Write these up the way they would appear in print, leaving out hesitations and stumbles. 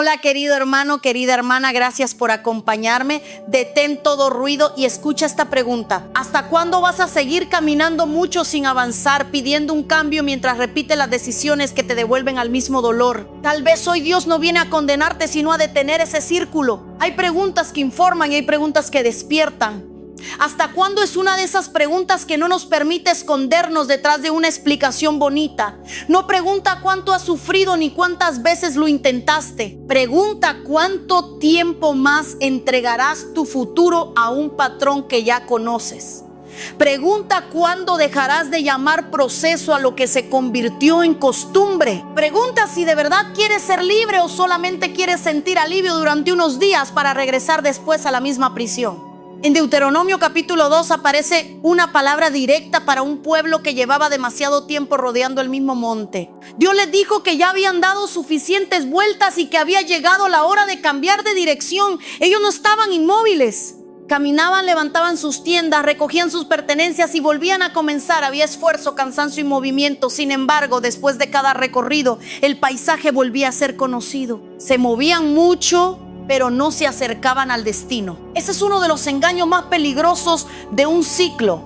Hola, querido hermano, querida hermana, gracias por acompañarme. Detén todo ruido y escucha esta pregunta. ¿Hasta cuándo vas a seguir caminando mucho sin avanzar, pidiendo un cambio mientras repites las decisiones que te devuelven al mismo dolor? Tal vez hoy Dios no viene a condenarte, sino a detener ese círculo. Hay preguntas que informan y hay preguntas que despiertan. ¿Hasta cuándo? Es una de esas preguntas que no nos permite escondernos detrás de una explicación bonita. No pregunta cuánto has sufrido ni cuántas veces lo intentaste. Pregunta cuánto tiempo más entregarás tu futuro a un patrón que ya conoces. Pregunta cuándo dejarás de llamar proceso a lo que se convirtió en costumbre. Pregunta si de verdad quieres ser libre o solamente quieres sentir alivio durante unos días para regresar después a la misma prisión. En Deuteronomio capítulo 2 aparece una palabra directa para un pueblo que llevaba demasiado tiempo rodeando el mismo monte. Dios les dijo que ya habían dado suficientes vueltas y que había llegado la hora de cambiar de dirección. Ellos no estaban inmóviles. Caminaban, levantaban sus tiendas, recogían sus pertenencias y volvían a comenzar. Había esfuerzo, cansancio y movimiento. Sin embargo, después de cada recorrido, el paisaje volvía a ser conocido. Se movían mucho, pero no se acercaban al destino. Ese es uno de los engaños más peligrosos de un ciclo.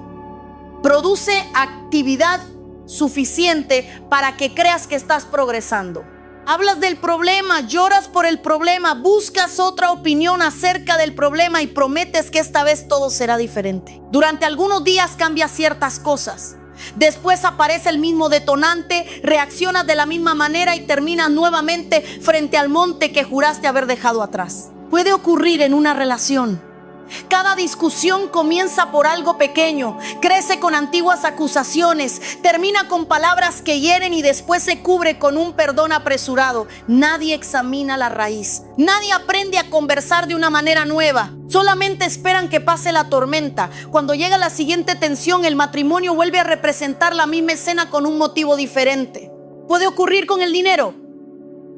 Produce actividad suficiente para que creas que estás progresando. Hablas del problema, lloras por el problema, buscas otra opinión acerca del problema y prometes que esta vez todo será diferente. Durante algunos días cambias ciertas cosas. Después aparece el mismo detonante, reaccionas de la misma manera y terminas nuevamente frente al monte que juraste haber dejado atrás. Puede ocurrir en una relación. Cada discusión comienza por algo pequeño, crece con antiguas acusaciones, termina con palabras que hieren y después se cubre con un perdón apresurado. Nadie examina la raíz, nadie aprende a conversar de una manera nueva. Solamente esperan que pase la tormenta. Cuando llega la siguiente tensión, el matrimonio vuelve a representar la misma escena con un motivo diferente. Puede ocurrir con el dinero.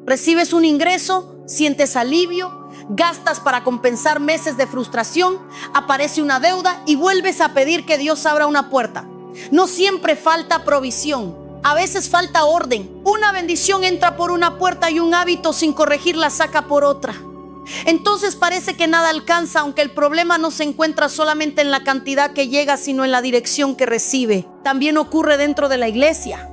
Recibes un ingreso, sientes alivio, gastas para compensar meses de frustración, aparece una deuda y vuelves a pedir que Dios abra una puerta. No siempre falta provisión, a veces falta orden. Una bendición entra por una puerta y un hábito sin corregirla saca por otra. Entonces parece que nada alcanza, aunque el problema no se encuentra solamente en la cantidad que llega, sino en la dirección que recibe. También ocurre dentro de la iglesia.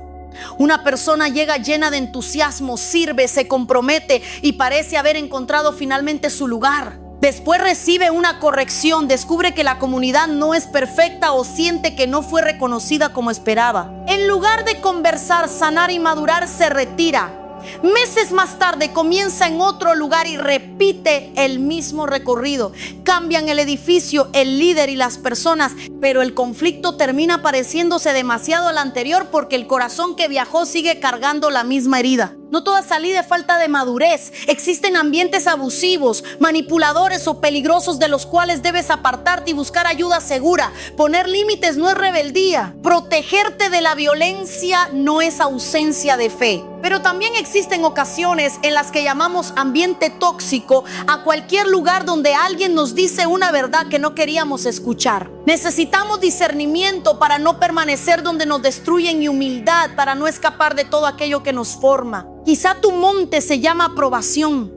Una persona llega llena de entusiasmo, sirve, se compromete y parece haber encontrado finalmente su lugar. Después recibe una corrección, descubre que la comunidad no es perfecta o siente que no fue reconocida como esperaba. En lugar de conversar, sanar y madurar, se retira. Meses más tarde comienza en otro lugar y repite el mismo recorrido. Cambian el edificio, el líder y las personas, pero el conflicto termina pareciéndose demasiado al anterior porque el corazón que viajó sigue cargando la misma herida. No toda salida es falta de madurez. Existen ambientes abusivos, manipuladores o peligrosos de los cuales debes apartarte y buscar ayuda segura. Poner límites no es rebeldía. Protegerte de la violencia no es ausencia de fe. Pero también existen ocasiones en las que llamamos ambiente tóxico a cualquier lugar donde alguien nos dice una verdad que no queríamos escuchar. Necesitamos discernimiento para no permanecer donde nos destruyen y humildad para no escapar de todo aquello que nos forma. Quizá tu monte se llama aprobación.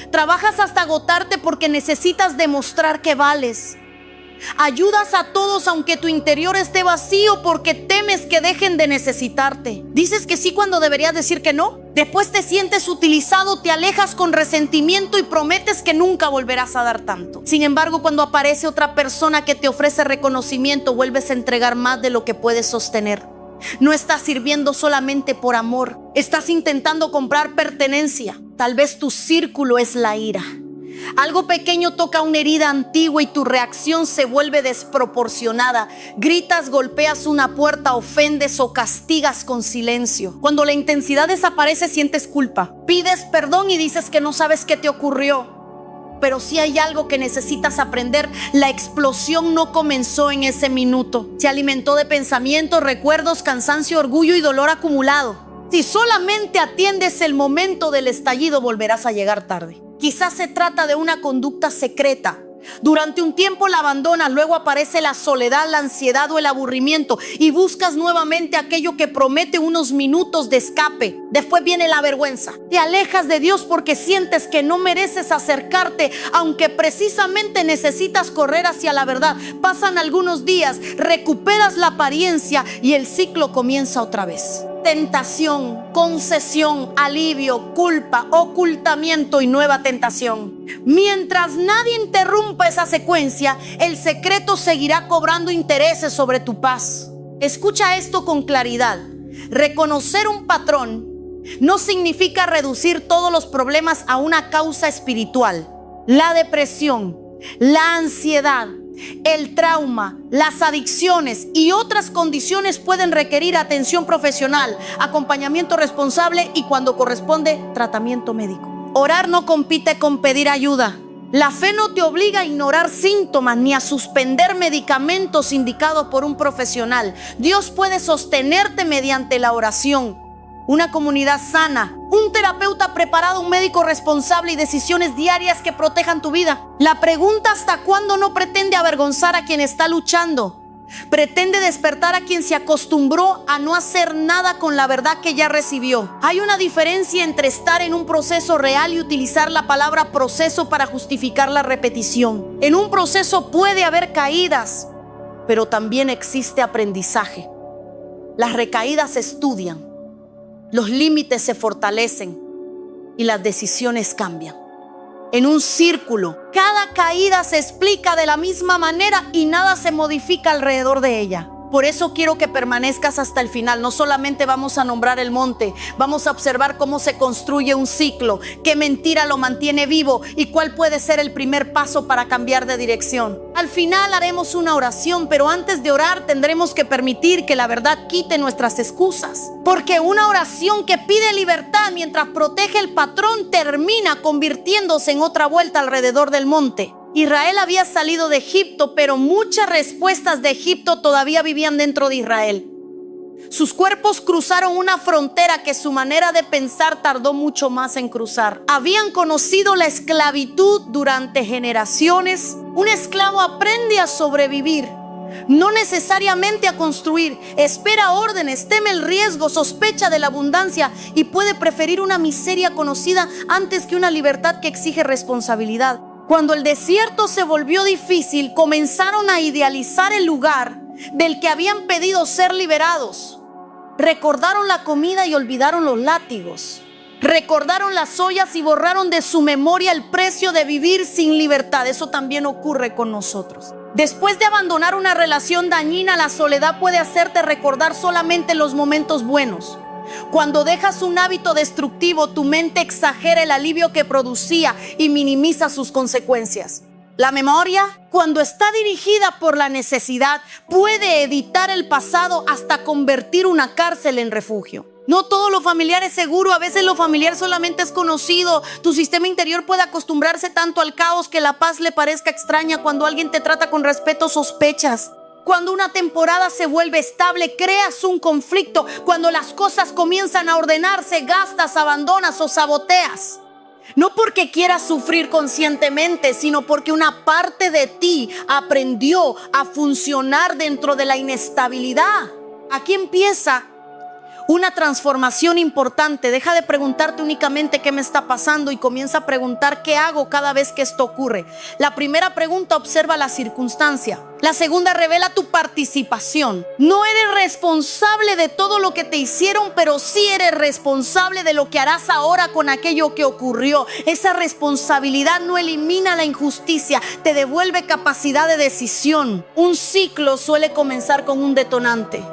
Trabajas hasta agotarte porque necesitas demostrar que vales. Ayudas a todos aunque tu interior esté vacío porque temes que dejen de necesitarte. Dices que sí cuando deberías decir que no. Después te sientes utilizado, te alejas con resentimiento y prometes que nunca volverás a dar tanto. Sin embargo, cuando aparece otra persona que te ofrece reconocimiento, vuelves a entregar más de lo que puedes sostener. No estás sirviendo solamente por amor. Estás intentando comprar pertenencia. Tal vez tu círculo es la ira. Algo pequeño toca una herida antigua y tu reacción se vuelve desproporcionada. Gritas, golpeas una puerta, ofendes o castigas con silencio. Cuando la intensidad desaparece, sientes culpa. Pides perdón y dices que no sabes qué te ocurrió. Pero si hay algo que necesitas aprender, la explosión no comenzó en ese minuto. Se alimentó de pensamientos, recuerdos, cansancio, orgullo y dolor acumulado. Si solamente atiendes el momento del estallido, volverás a llegar tarde. Quizás se trata de una conducta secreta, Durante un tiempo la abandonas, luego aparece la soledad, la ansiedad o el aburrimiento y buscas nuevamente aquello que promete unos minutos de escape. Después viene la vergüenza. Te alejas de Dios porque sientes que no mereces acercarte, aunque precisamente necesitas correr hacia la verdad. Pasan algunos días, recuperas la apariencia y el ciclo comienza otra vez. Tentación, concesión, alivio, culpa, ocultamiento y nueva tentación. Mientras nadie interrumpa esa secuencia, el secreto seguirá cobrando intereses sobre tu paz. Escucha esto con claridad. Reconocer un patrón no significa reducir todos los problemas a una causa espiritual. La depresión, la ansiedad, el trauma, las adicciones y otras condiciones pueden requerir atención profesional, acompañamiento responsable y, cuando corresponde, tratamiento médico. Orar no compite con pedir ayuda. La fe no te obliga a ignorar síntomas ni a suspender medicamentos indicados por un profesional. Dios puede sostenerte mediante la oración. Una comunidad sana, un terapeuta preparado, un médico responsable y decisiones diarias que protejan tu vida. La pregunta ¿hasta cuándo? No pretende avergonzar a quien está luchando. Pretende despertar a quien se acostumbró a no hacer nada con la verdad que ya recibió. Hay una diferencia entre estar en un proceso real y utilizar la palabra proceso para justificar la repetición. En un proceso puede haber caídas, pero también existe aprendizaje. Las recaídas se estudian. Los límites se fortalecen y las decisiones cambian. En un círculo, cada caída se explica de la misma manera y nada se modifica alrededor de ella. Por eso quiero que permanezcas hasta el final. No solamente vamos a nombrar el monte, vamos a observar cómo se construye un ciclo, qué mentira lo mantiene vivo y cuál puede ser el primer paso para cambiar de dirección. Al final haremos una oración, pero antes de orar tendremos que permitir que la verdad quite nuestras excusas. Porque una oración que pide libertad mientras protege el patrón termina convirtiéndose en otra vuelta alrededor del monte. Israel había salido de Egipto, pero muchas respuestas de Egipto todavía vivían dentro de Israel. Sus cuerpos cruzaron una frontera que su manera de pensar tardó mucho más en cruzar. Habían conocido la esclavitud durante generaciones. Un esclavo aprende a sobrevivir, no necesariamente a construir. Espera órdenes, teme el riesgo, sospecha de la abundancia y puede preferir una miseria conocida antes que una libertad que exige responsabilidad. Cuando el desierto se volvió difícil, comenzaron a idealizar el lugar del que habían pedido ser liberados. Recordaron la comida y olvidaron los látigos. Recordaron las ollas y borraron de su memoria el precio de vivir sin libertad. Eso también ocurre con nosotros. Después de abandonar una relación dañina, la soledad puede hacerte recordar solamente los momentos buenos. Cuando dejas un hábito destructivo, tu mente exagera el alivio que producía y minimiza sus consecuencias. La memoria, cuando está dirigida por la necesidad, puede editar el pasado hasta convertir una cárcel en refugio. No todo lo familiar es seguro, a veces lo familiar solamente es conocido. Tu sistema interior puede acostumbrarse tanto al caos que la paz le parezca extraña. Cuando alguien te trata con respeto, sospechas. Cuando una temporada se vuelve estable, creas un conflicto. Cuando las cosas comienzan a ordenarse, gastas, abandonas o saboteas. No porque quieras sufrir conscientemente, sino porque una parte de ti aprendió a funcionar dentro de la inestabilidad. Aquí empieza una transformación importante. Deja de preguntarte únicamente qué me está pasando y comienza a preguntar qué hago cada vez que esto ocurre. La primera pregunta observa la circunstancia. La segunda revela tu participación. No eres responsable de todo lo que te hicieron, pero sí eres responsable de lo que harás ahora con aquello que ocurrió. Esa responsabilidad no elimina la injusticia, te devuelve capacidad de decisión. Un ciclo suele comenzar con un detonante.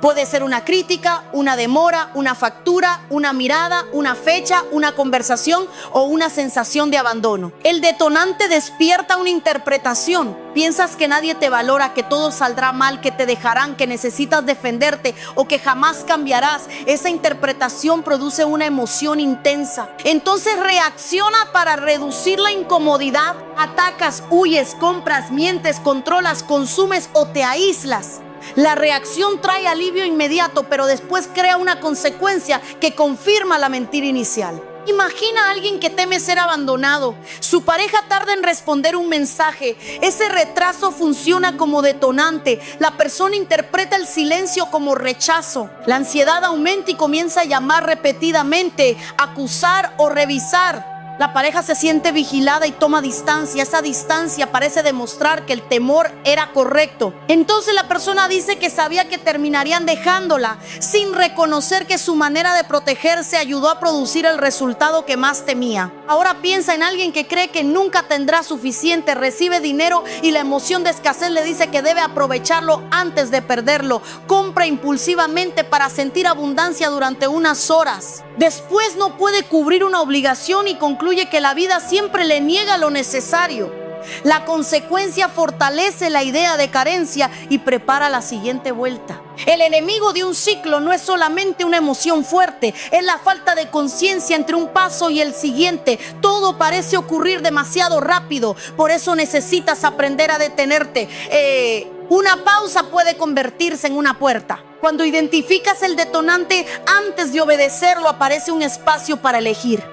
Puede ser una crítica, una demora, una factura, una mirada, una fecha, una conversación o una sensación de abandono. El detonante despierta una interpretación. Piensas que nadie te valora, que todo saldrá mal, que te dejarán, que necesitas defenderte o que jamás cambiarás. Esa interpretación produce una emoción intensa. Entonces reacciona para reducir la incomodidad. Atacas, huyes, compras, mientes, controlas, consumes o te aíslas. La reacción trae alivio inmediato, pero después crea una consecuencia que confirma la mentira inicial. Imagina a alguien que teme ser abandonado. Su pareja tarda en responder un mensaje. Ese retraso funciona como detonante. La persona interpreta el silencio como rechazo. La ansiedad aumenta y comienza a llamar repetidamente, acusar o revisar. La pareja se siente vigilada y toma distancia. Esa distancia parece demostrar que el temor era correcto. Entonces la persona dice que sabía que terminarían dejándola, sin reconocer que su manera de protegerse ayudó a producir el resultado que más temía. Ahora piensa en alguien que cree que nunca tendrá suficiente, recibe dinero y la emoción de escasez le dice que debe aprovecharlo antes de perderlo. Compra impulsivamente para sentir abundancia durante unas horas. Después no puede cubrir una obligación y concluye que la vida siempre le niega lo necesario. La consecuencia fortalece la idea de carencia y prepara la siguiente vuelta. El enemigo de un ciclo no es solamente una emoción fuerte, es la falta de conciencia entre un paso y el siguiente. Todo parece ocurrir demasiado rápido, por eso necesitas aprender a detenerte. Una pausa puede convertirse en una puerta. Cuando identificas el detonante, antes de obedecerlo, aparece un espacio para elegir.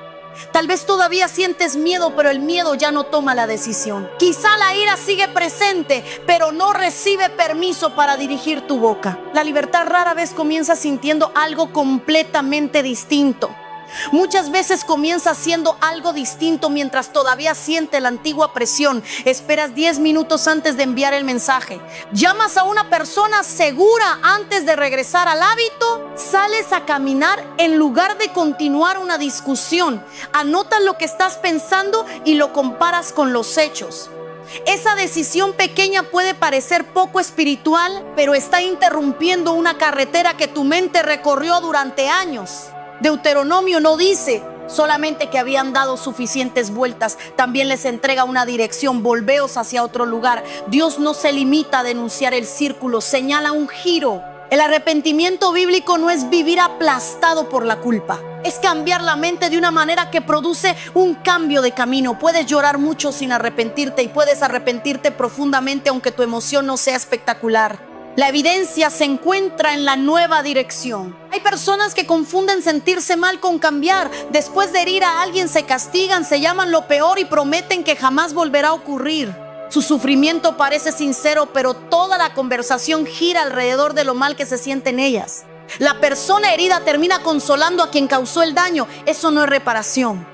Tal vez todavía sientes miedo, pero el miedo ya no toma la decisión. Quizá la ira sigue presente, pero no recibe permiso para dirigir tu boca. La libertad rara vez comienza sintiendo algo completamente distinto. Muchas veces comienza haciendo algo distinto mientras todavía siente la antigua presión. Esperas 10 minutos antes de enviar el mensaje. Llamas a una persona segura antes de regresar al hábito. Sales a caminar en lugar de continuar una discusión. Anotas lo que estás pensando y lo comparas con los hechos. Esa decisión pequeña puede parecer poco espiritual, pero está interrumpiendo una carretera que tu mente recorrió durante años. Deuteronomio no dice solamente que habían dado suficientes vueltas, también les entrega una dirección: volveos hacia otro lugar. Dios no se limita a denunciar el círculo, señala un giro. El arrepentimiento bíblico no es vivir aplastado por la culpa, es cambiar la mente de una manera que produce un cambio de camino. Puedes llorar mucho sin arrepentirte y puedes arrepentirte profundamente aunque tu emoción no sea espectacular. La evidencia se encuentra en la nueva dirección. Hay personas que confunden sentirse mal con cambiar. Después de herir a alguien se castigan, se llaman lo peor y prometen que jamás volverá a ocurrir. Su sufrimiento parece sincero, pero toda la conversación gira alrededor de lo mal que se sienten ellas. La persona herida termina consolando a quien causó el daño. Eso no es reparación.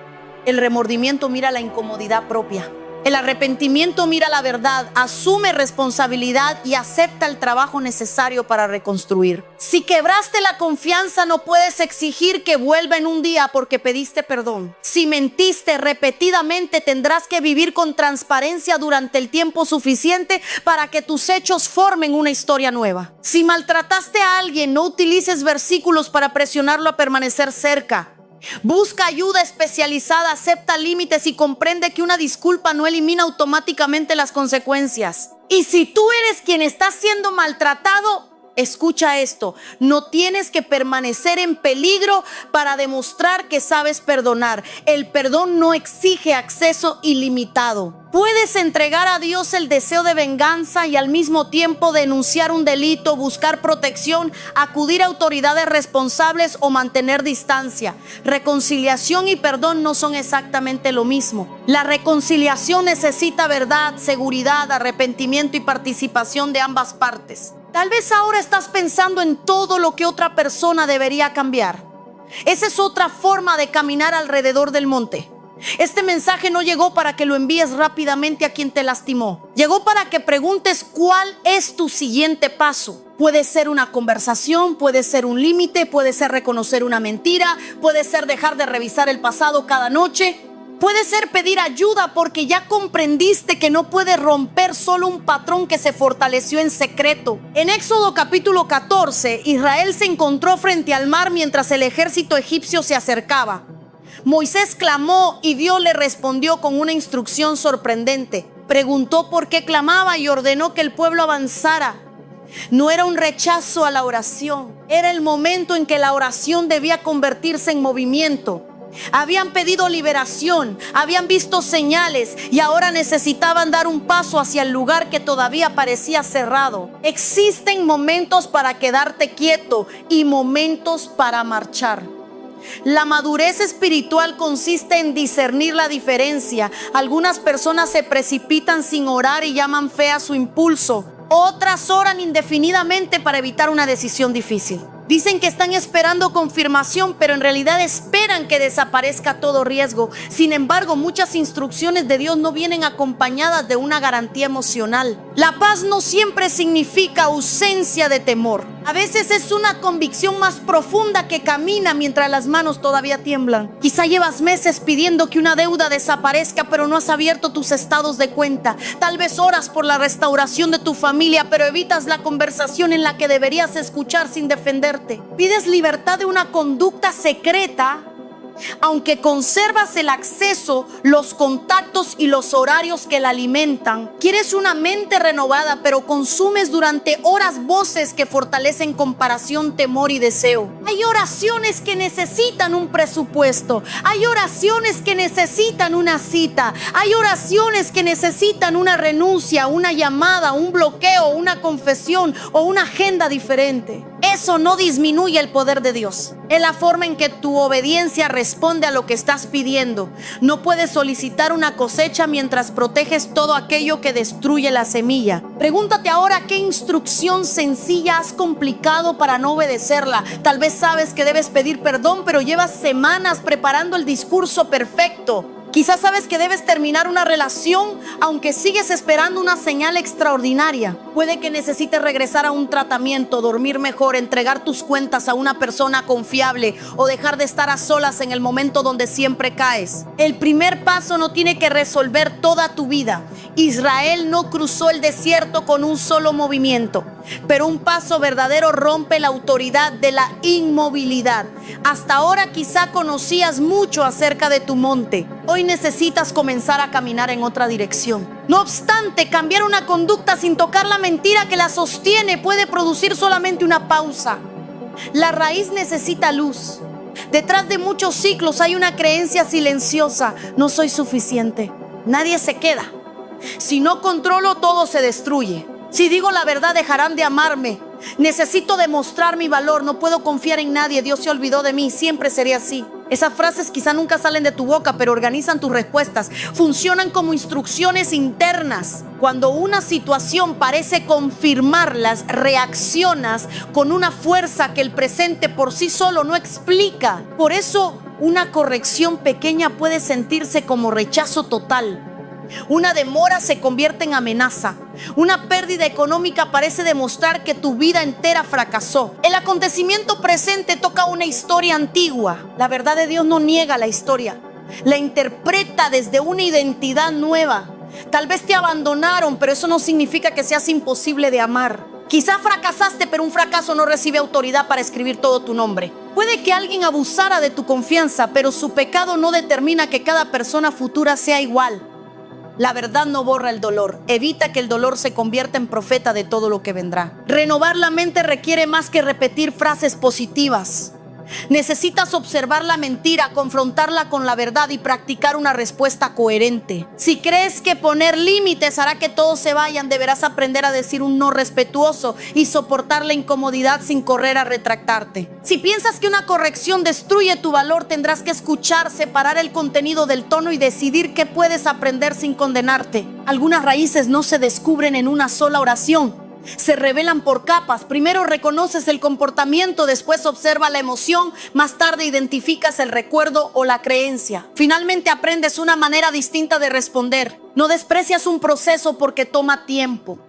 El remordimiento mira la incomodidad propia. El arrepentimiento mira la verdad, asume responsabilidad y acepta el trabajo necesario para reconstruir. Si quebraste la confianza, no puedes exigir que vuelva en un día porque pediste perdón. Si mentiste repetidamente, tendrás que vivir con transparencia durante el tiempo suficiente para que tus hechos formen una historia nueva. Si maltrataste a alguien, no utilices versículos para presionarlo a permanecer cerca. Busca ayuda especializada, acepta límites y comprende que una disculpa no elimina automáticamente las consecuencias. Y si tú eres quien está siendo maltratado, escucha esto: no tienes que permanecer en peligro para demostrar que sabes perdonar. El perdón no exige acceso ilimitado. Puedes entregar a Dios el deseo de venganza y al mismo tiempo denunciar un delito, buscar protección, acudir a autoridades responsables o mantener distancia. Reconciliación y perdón no son exactamente lo mismo. La reconciliación necesita verdad, seguridad, arrepentimiento y participación de ambas partes. Tal vez ahora estás pensando en todo lo que otra persona debería cambiar. Esa es otra forma de caminar alrededor del monte. Este mensaje no llegó para que lo envíes rápidamente a quien te lastimó. Llegó para que preguntes cuál es tu siguiente paso. Puede ser una conversación, puede ser un límite, puede ser reconocer una mentira, puede ser dejar de revisar el pasado cada noche. Puede ser pedir ayuda porque ya comprendiste que no puedes romper solo un patrón que se fortaleció en secreto. En Éxodo capítulo 14, Israel se encontró frente al mar mientras el ejército egipcio se acercaba. Moisés clamó y Dios le respondió con una instrucción sorprendente. Preguntó por qué clamaba y ordenó que el pueblo avanzara. No era un rechazo a la oración, era el momento en que la oración debía convertirse en movimiento. Habían pedido liberación, habían visto señales y ahora necesitaban dar un paso hacia el lugar que todavía parecía cerrado. Existen momentos para quedarte quieto y momentos para marchar. La madurez espiritual consiste en discernir la diferencia. Algunas personas se precipitan sin orar y llaman fe a su impulso. Otras oran indefinidamente para evitar una decisión difícil. Dicen que están esperando confirmación, pero en realidad esperan que desaparezca todo riesgo. Sin embargo, muchas instrucciones de Dios no vienen acompañadas de una garantía emocional. La paz no siempre significa ausencia de temor. A veces es una convicción más profunda que camina mientras las manos todavía tiemblan. Quizá llevas meses pidiendo que una deuda desaparezca, pero no has abierto tus estados de cuenta. Tal vez oras por la restauración de tu familia, pero evitas la conversación en la que deberías escuchar sin defender. Pides libertad de una conducta secreta, aunque conservas el acceso, los contactos y los horarios que la alimentan. Quieres una mente renovada, pero consumes durante horas voces que fortalecen comparación, temor y deseo. Hay oraciones que necesitan un presupuesto. Hay oraciones que necesitan una cita. Hay oraciones que necesitan una renuncia, una llamada, un bloqueo, una confesión o una agenda diferente. Eso no disminuye el poder de Dios. Es la forma en que tu obediencia responde a lo que estás pidiendo. No puedes solicitar una cosecha mientras proteges todo aquello que destruye la semilla. Pregúntate ahora qué instrucción sencilla has complicado para no obedecerla. Tal vez sabes que debes pedir perdón, pero llevas semanas preparando el discurso perfecto. Quizás sabes que debes terminar una relación, aunque sigues esperando una señal extraordinaria. Puede que necesites regresar a un tratamiento, dormir mejor, entregar tus cuentas a una persona confiable o dejar de estar a solas en el momento donde siempre caes. El primer paso no tiene que resolver toda tu vida. Israel no cruzó el desierto con un solo movimiento, pero un paso verdadero rompe la autoridad de la inmovilidad. Hasta ahora quizá conocías mucho acerca de tu monte. Hoy necesitas comenzar a caminar en otra dirección. No obstante, cambiar una conducta sin tocar la mentira que la sostiene puede producir solamente una pausa. La raíz necesita luz. Detrás de muchos ciclos hay una creencia silenciosa: no soy suficiente. Nadie se queda. Si no controlo, todo se destruye. Si digo la verdad, dejarán de amarme. Necesito demostrar mi valor. No puedo confiar en nadie. Dios se olvidó de mí. Siempre seré así. Esas frases quizá nunca salen de tu boca, pero organizan tus respuestas. Funcionan como instrucciones internas. Cuando una situación parece confirmarlas, reaccionas con una fuerza que el presente por sí solo no explica. Por eso, una corrección pequeña puede sentirse como rechazo total. Una demora se convierte en amenaza. Una pérdida económica parece demostrar que tu vida entera fracasó. El acontecimiento presente toca una historia antigua. La verdad de Dios no niega la historia, la interpreta desde una identidad nueva. Tal vez te abandonaron, pero eso no significa que seas imposible de amar. Quizá fracasaste, pero un fracaso no recibe autoridad para escribir todo tu nombre. Puede que alguien abusara de tu confianza, pero su pecado no determina que cada persona futura sea igual. La verdad no borra el dolor. Evita que el dolor se convierta en profeta de todo lo que vendrá. Renovar la mente requiere más que repetir frases positivas. Necesitas observar la mentira, confrontarla con la verdad y practicar una respuesta coherente. Si crees que poner límites hará que todos se vayan, deberás aprender a decir un no respetuoso y soportar la incomodidad sin correr a retractarte. Si piensas que una corrección destruye tu valor, tendrás que escuchar, separar el contenido del tono y decidir qué puedes aprender sin condenarte. Algunas raíces no se descubren en una sola oración. Se revelan por capas. Primero reconoces el comportamiento, después observa la emoción, más tarde identificas el recuerdo o la creencia. Finalmente aprendes una manera distinta de responder. No desprecias un proceso porque toma tiempo.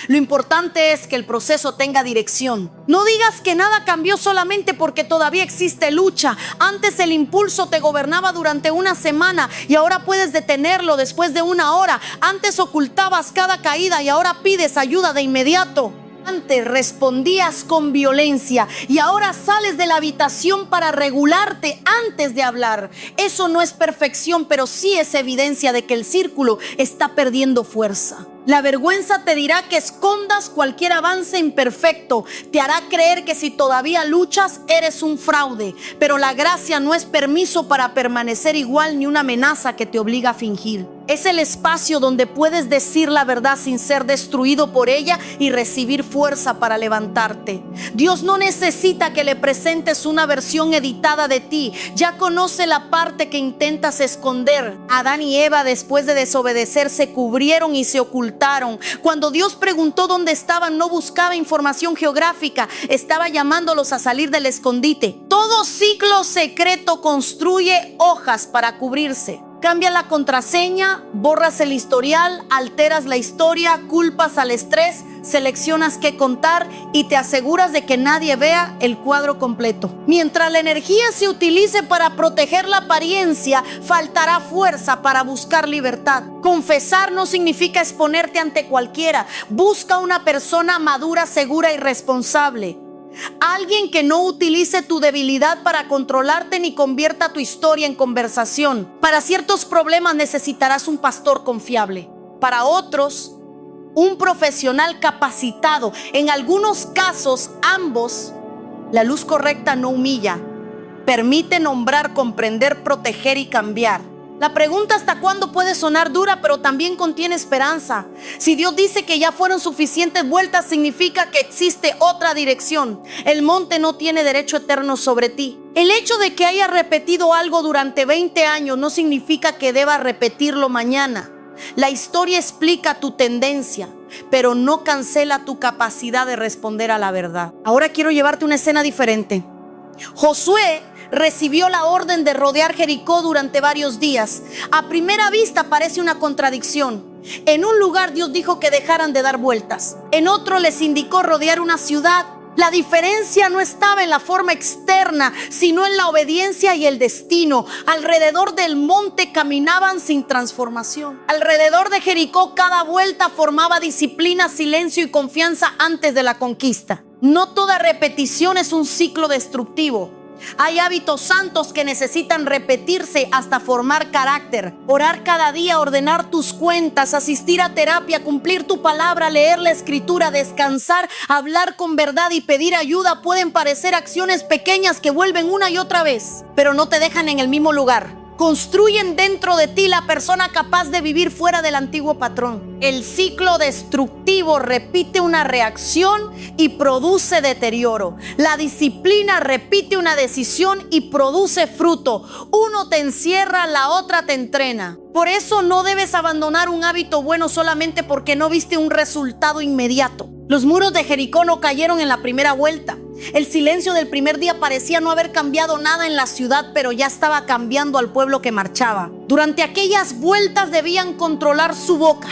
Lo importante es que el proceso tenga dirección. No digas que nada cambió solamente porque todavía existe lucha. Antes el impulso te gobernaba durante una semana y ahora puedes detenerlo después de una hora. Antes ocultabas cada caída y ahora pides ayuda de inmediato. Antes respondías con violencia y ahora sales de la habitación para regularte antes de hablar. Eso no es perfección, pero sí es evidencia de que el círculo está perdiendo fuerza. La vergüenza te dirá que escondas cualquier avance imperfecto. Te hará creer que si todavía luchas eres un fraude. Pero la gracia no es permiso para permanecer igual ni una amenaza que te obliga a fingir. Es el espacio donde puedes decir la verdad sin ser destruido por ella y recibir fuerza para levantarte. Dios no necesita que le presentes una versión editada de ti. Ya conoce la parte que intentas esconder. Adán y Eva, después de desobedecer, se cubrieron y se ocultaron. Cuando Dios preguntó dónde estaban, no buscaba información geográfica, estaba llamándolos a salir del escondite. Todo ciclo secreto construye hojas para cubrirse. Cambias la contraseña, borras el historial, alteras la historia, culpas al estrés, seleccionas qué contar y te aseguras de que nadie vea el cuadro completo. Mientras la energía se utilice para proteger la apariencia, faltará fuerza para buscar libertad. Confesar no significa exponerte ante cualquiera. Busca una persona madura, segura y responsable. Alguien que no utilice tu debilidad para controlarte ni convierta tu historia en conversación. Para ciertos problemas necesitarás un pastor confiable. Para otros, un profesional capacitado. En algunos casos, ambos. La luz correcta no humilla. Permite nombrar, comprender, proteger y cambiar. La pregunta hasta cuándo puede sonar dura, pero también contiene esperanza. Si Dios dice que ya fueron suficientes vueltas, significa que existe otra dirección. El monte no tiene derecho eterno sobre ti. El hecho de que hayas repetido algo durante 20 años no significa que debas repetirlo mañana. La historia explica tu tendencia, pero no cancela tu capacidad de responder a la verdad. Ahora quiero llevarte a una escena diferente. Josué recibió la orden de rodear Jericó durante varios días. A primera vista parece una contradicción. En un lugar Dios dijo que dejaran de dar vueltas. En otro les indicó rodear una ciudad. La diferencia no estaba en la forma externa, sino en la obediencia y el destino. Alrededor del monte caminaban sin transformación. Alrededor de Jericó cada vuelta formaba disciplina, silencio y confianza antes de la conquista. No toda repetición es un ciclo destructivo. Hay hábitos santos que necesitan repetirse hasta formar carácter. Orar cada día, ordenar tus cuentas, asistir a terapia, cumplir tu palabra, leer la escritura, descansar, hablar con verdad y pedir ayuda pueden parecer acciones pequeñas que vuelven una y otra vez, pero no te dejan en el mismo lugar. Construyen dentro de ti la persona capaz de vivir fuera del antiguo patrón. El ciclo destructivo repite una reacción y produce deterioro. La disciplina repite una decisión y produce fruto. Uno te encierra, la otra te entrena. Por eso no debes abandonar un hábito bueno solamente porque no viste un resultado inmediato. Los muros de Jericó no cayeron en la primera vuelta. El silencio del primer día parecía no haber cambiado nada en la ciudad, pero ya estaba cambiando al pueblo que marchaba. Durante aquellas vueltas debían controlar su boca.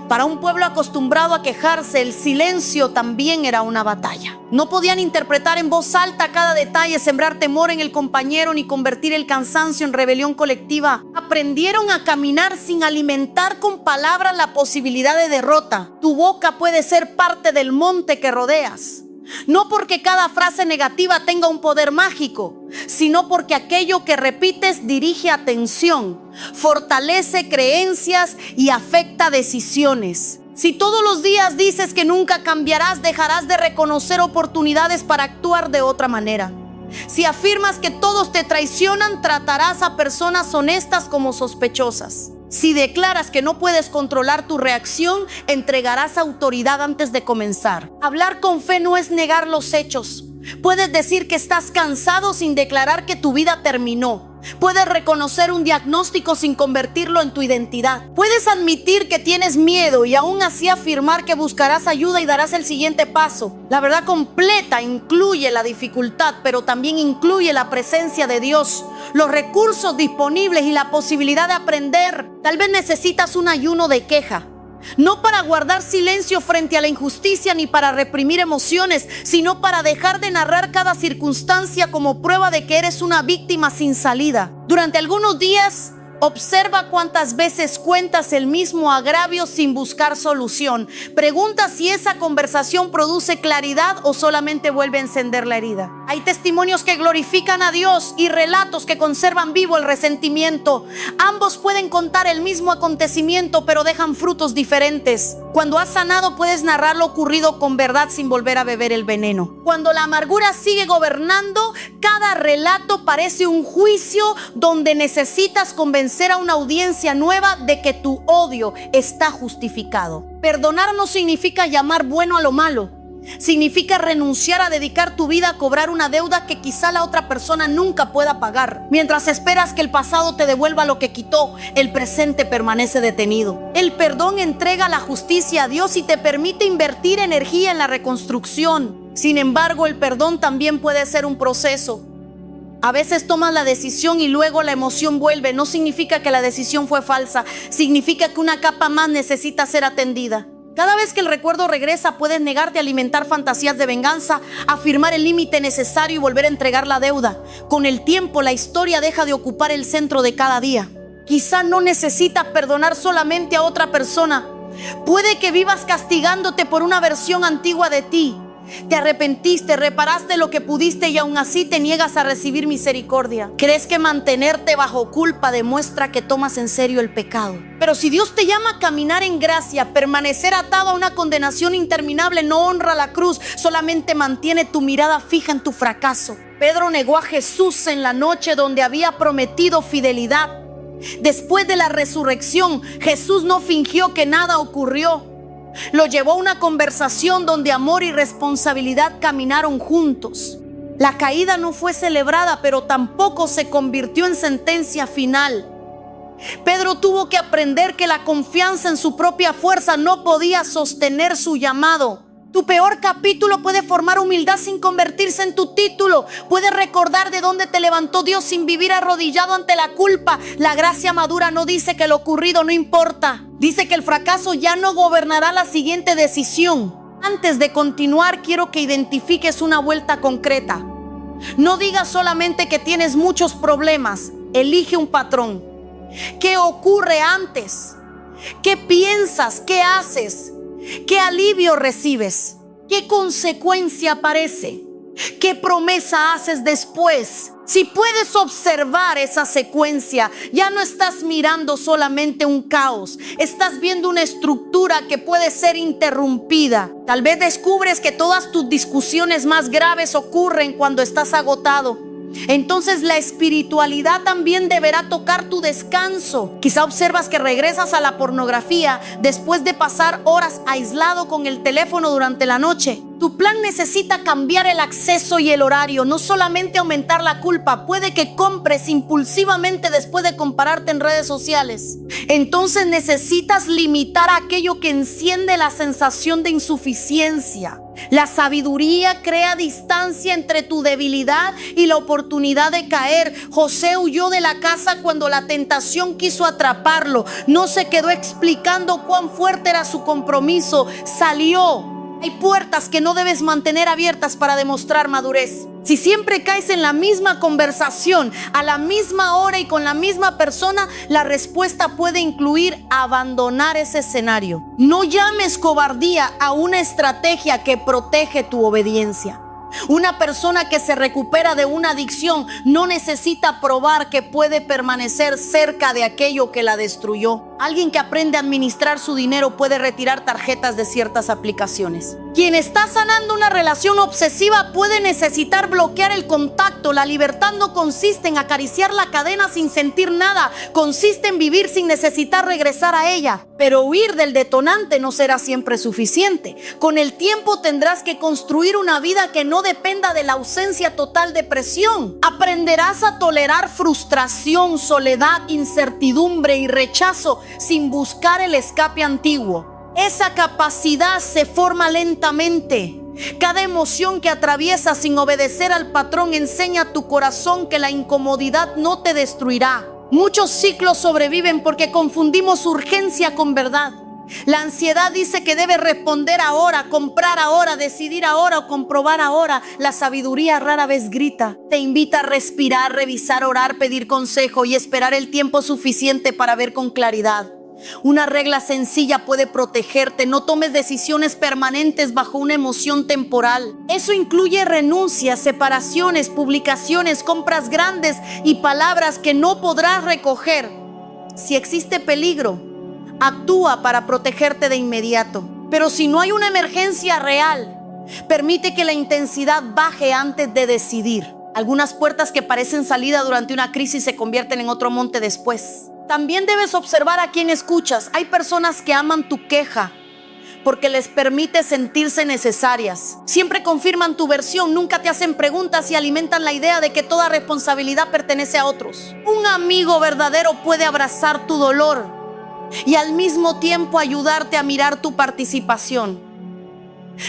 Para un pueblo acostumbrado a quejarse, el silencio también era una batalla. No podían interpretar en voz alta cada detalle, sembrar temor en el compañero, ni convertir el cansancio en rebelión colectiva. Aprendieron a caminar sin alimentar con palabras la posibilidad de derrota. Tu boca puede ser parte del monte que rodeas. No porque cada frase negativa tenga un poder mágico, sino porque aquello que repites dirige atención, fortalece creencias y afecta decisiones. Si todos los días dices que nunca cambiarás, dejarás de reconocer oportunidades para actuar de otra manera. Si afirmas que todos te traicionan, tratarás a personas honestas como sospechosas. Si declaras que no puedes controlar tu reacción, entregarás autoridad antes de comenzar. Hablar con fe no es negar los hechos. Puedes decir que estás cansado sin declarar que tu vida terminó. Puedes reconocer un diagnóstico sin convertirlo en tu identidad. Puedes admitir que tienes miedo y aún así afirmar que buscarás ayuda y darás el siguiente paso. La verdad completa incluye la dificultad, pero también incluye la presencia de Dios, los recursos disponibles y la posibilidad de aprender. Tal vez necesitas un ayuno de queja. No para guardar silencio frente a la injusticia ni para reprimir emociones, sino para dejar de narrar cada circunstancia como prueba de que eres una víctima sin salida. Durante algunos días, observa cuántas veces cuentas el mismo agravio sin buscar solución. Pregunta si esa conversación produce claridad o solamente vuelve a encender la herida. Hay testimonios que glorifican a Dios y relatos que conservan vivo el resentimiento. Ambos pueden contar el mismo acontecimiento, pero dejan frutos diferentes. Cuando has sanado, puedes narrar lo ocurrido con verdad sin volver a beber el veneno. Cuando la amargura sigue gobernando, cada relato parece un juicio donde necesitas convencer a una audiencia nueva de que tu odio está justificado. Perdonar no significa llamar bueno a lo malo. Significa renunciar a dedicar tu vida a cobrar una deuda que quizá la otra persona nunca pueda pagar. Mientras esperas que el pasado te devuelva lo que quitó, el presente permanece detenido. El perdón entrega la justicia a Dios y te permite invertir energía en la reconstrucción. Sin embargo, el perdón también puede ser un proceso. A veces tomas la decisión y luego la emoción vuelve. No significa que la decisión fue falsa, significa que una capa más necesita ser atendida. Cada vez que el recuerdo regresa, puedes negarte a alimentar fantasías de venganza, afirmar el límite necesario y volver a entregar la deuda. Con el tiempo, la historia deja de ocupar el centro de cada día. Quizá no necesitas perdonar solamente a otra persona. Puede que vivas castigándote por una versión antigua de ti. Te arrepentiste, reparaste lo que pudiste y aún así te niegas a recibir misericordia. ¿Crees que mantenerte bajo culpa demuestra que tomas en serio el pecado? Pero si Dios te llama a caminar en gracia, permanecer atado a una condenación interminable no honra la cruz, solamente mantiene tu mirada fija en tu fracaso. Pedro negó a Jesús en la noche donde había prometido fidelidad. Después de la resurrección, Jesús no fingió que nada ocurrió. Lo llevó a una conversación donde amor y responsabilidad caminaron juntos. La caída no fue celebrada, pero tampoco se convirtió en sentencia final. Pedro tuvo que aprender que la confianza en su propia fuerza no podía sostener su llamado. Tu peor capítulo puede formar humildad sin convertirse en tu título. Puedes recordar de dónde te levantó Dios sin vivir arrodillado ante la culpa. La gracia madura no dice que lo ocurrido no importa. Dice que el fracaso ya no gobernará la siguiente decisión. Antes de continuar, quiero que identifiques una vuelta concreta. No digas solamente que tienes muchos problemas. Elige un patrón. ¿Qué ocurre antes? ¿Qué piensas? ¿Qué haces? ¿Qué alivio recibes? ¿Qué consecuencia aparece? ¿Qué promesa haces después? Si puedes observar esa secuencia, ya no estás mirando solamente un caos, estás viendo una estructura que puede ser interrumpida. Tal vez descubres que todas tus discusiones más graves ocurren cuando estás agotado. Entonces la espiritualidad también deberá tocar tu descanso. Quizá observas que regresas a la pornografía después de pasar horas aislado con el teléfono durante la noche. Tu plan necesita cambiar el acceso y el horario, no solamente aumentar la culpa. Puede que compres impulsivamente después de compararte en redes sociales. Entonces necesitas limitar aquello que enciende la sensación de insuficiencia. La sabiduría crea distancia entre tu debilidad y la oportunidad de caer. José huyó de la casa cuando la tentación quiso atraparlo. No se quedó explicando cuán fuerte era su compromiso. Salió. Hay puertas que no debes mantener abiertas para demostrar madurez. Si siempre caes en la misma conversación, a la misma hora y con la misma persona, la respuesta puede incluir abandonar ese escenario. No llames cobardía a una estrategia que protege tu obediencia. Una persona que se recupera de una adicción no necesita probar que puede permanecer cerca de aquello que la destruyó. Alguien que aprende a administrar su dinero puede retirar tarjetas de ciertas aplicaciones. Quien está sanando una relación obsesiva puede necesitar bloquear el contacto. La libertad no consiste en acariciar la cadena sin sentir nada. Consiste en vivir sin necesitar regresar a ella. Pero huir del detonante no será siempre suficiente. Con el tiempo tendrás que construir una vida que no dependa de la ausencia total de presión. Aprenderás a tolerar frustración, soledad, incertidumbre y rechazo sin buscar el escape antiguo. Esa capacidad se forma lentamente. Cada emoción que atraviesas sin obedecer al patrón enseña a tu corazón que la incomodidad no te destruirá. Muchos ciclos sobreviven porque confundimos urgencia con verdad. La ansiedad dice que debes responder ahora, comprar ahora, decidir ahora o comprobar ahora. La sabiduría rara vez grita. Te invita a respirar, revisar, orar, pedir consejo y esperar el tiempo suficiente para ver con claridad. Una regla sencilla puede protegerte. No tomes decisiones permanentes bajo una emoción temporal. Eso incluye renuncias, separaciones, publicaciones, compras grandes y palabras que no podrás recoger. Si existe peligro, actúa para protegerte de inmediato. Pero si no hay una emergencia real, permite que la intensidad baje antes de decidir. Algunas puertas que parecen salida durante una crisis se convierten en otro monte después. También debes observar a quién escuchas. Hay personas que aman tu queja porque les permite sentirse necesarias. Siempre confirman tu versión, nunca te hacen preguntas y alimentan la idea de que toda responsabilidad pertenece a otros. Un amigo verdadero puede abrazar tu dolor y al mismo tiempo ayudarte a mirar tu participación.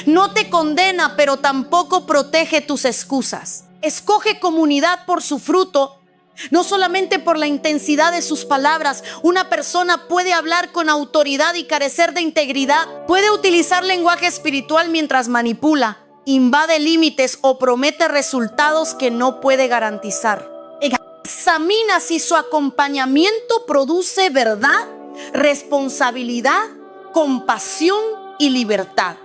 No te condena, pero tampoco protege tus excusas. Escoge comunidad por su fruto, no solamente por la intensidad de sus palabras. Una persona puede hablar con autoridad y carecer de integridad. Puede utilizar lenguaje espiritual mientras manipula, invade límites o promete resultados que no puede garantizar. Examina si su acompañamiento produce verdad, responsabilidad, compasión y libertad,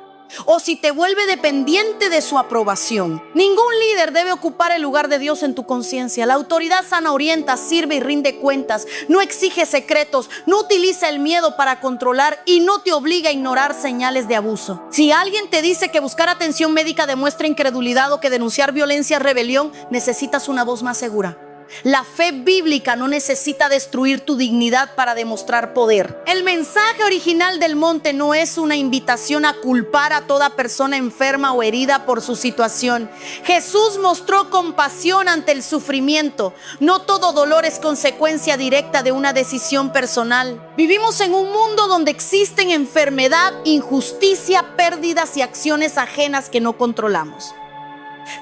o si te vuelve dependiente de su aprobación. Ningún líder debe ocupar el lugar de Dios en tu conciencia. La autoridad sana orienta, sirve y rinde cuentas. No exige secretos, no utiliza el miedo para controlar y no te obliga a ignorar señales de abuso. Si alguien te dice que buscar atención médica demuestra incredulidad o que denunciar violencia es rebelión, necesitas una voz más segura. La fe bíblica no necesita destruir tu dignidad para demostrar poder. El mensaje original del monte no es una invitación a culpar a toda persona enferma o herida por su situación. Jesús mostró compasión ante el sufrimiento. No todo dolor es consecuencia directa de una decisión personal. Vivimos en un mundo donde existen enfermedad, injusticia, pérdidas y acciones ajenas que no controlamos.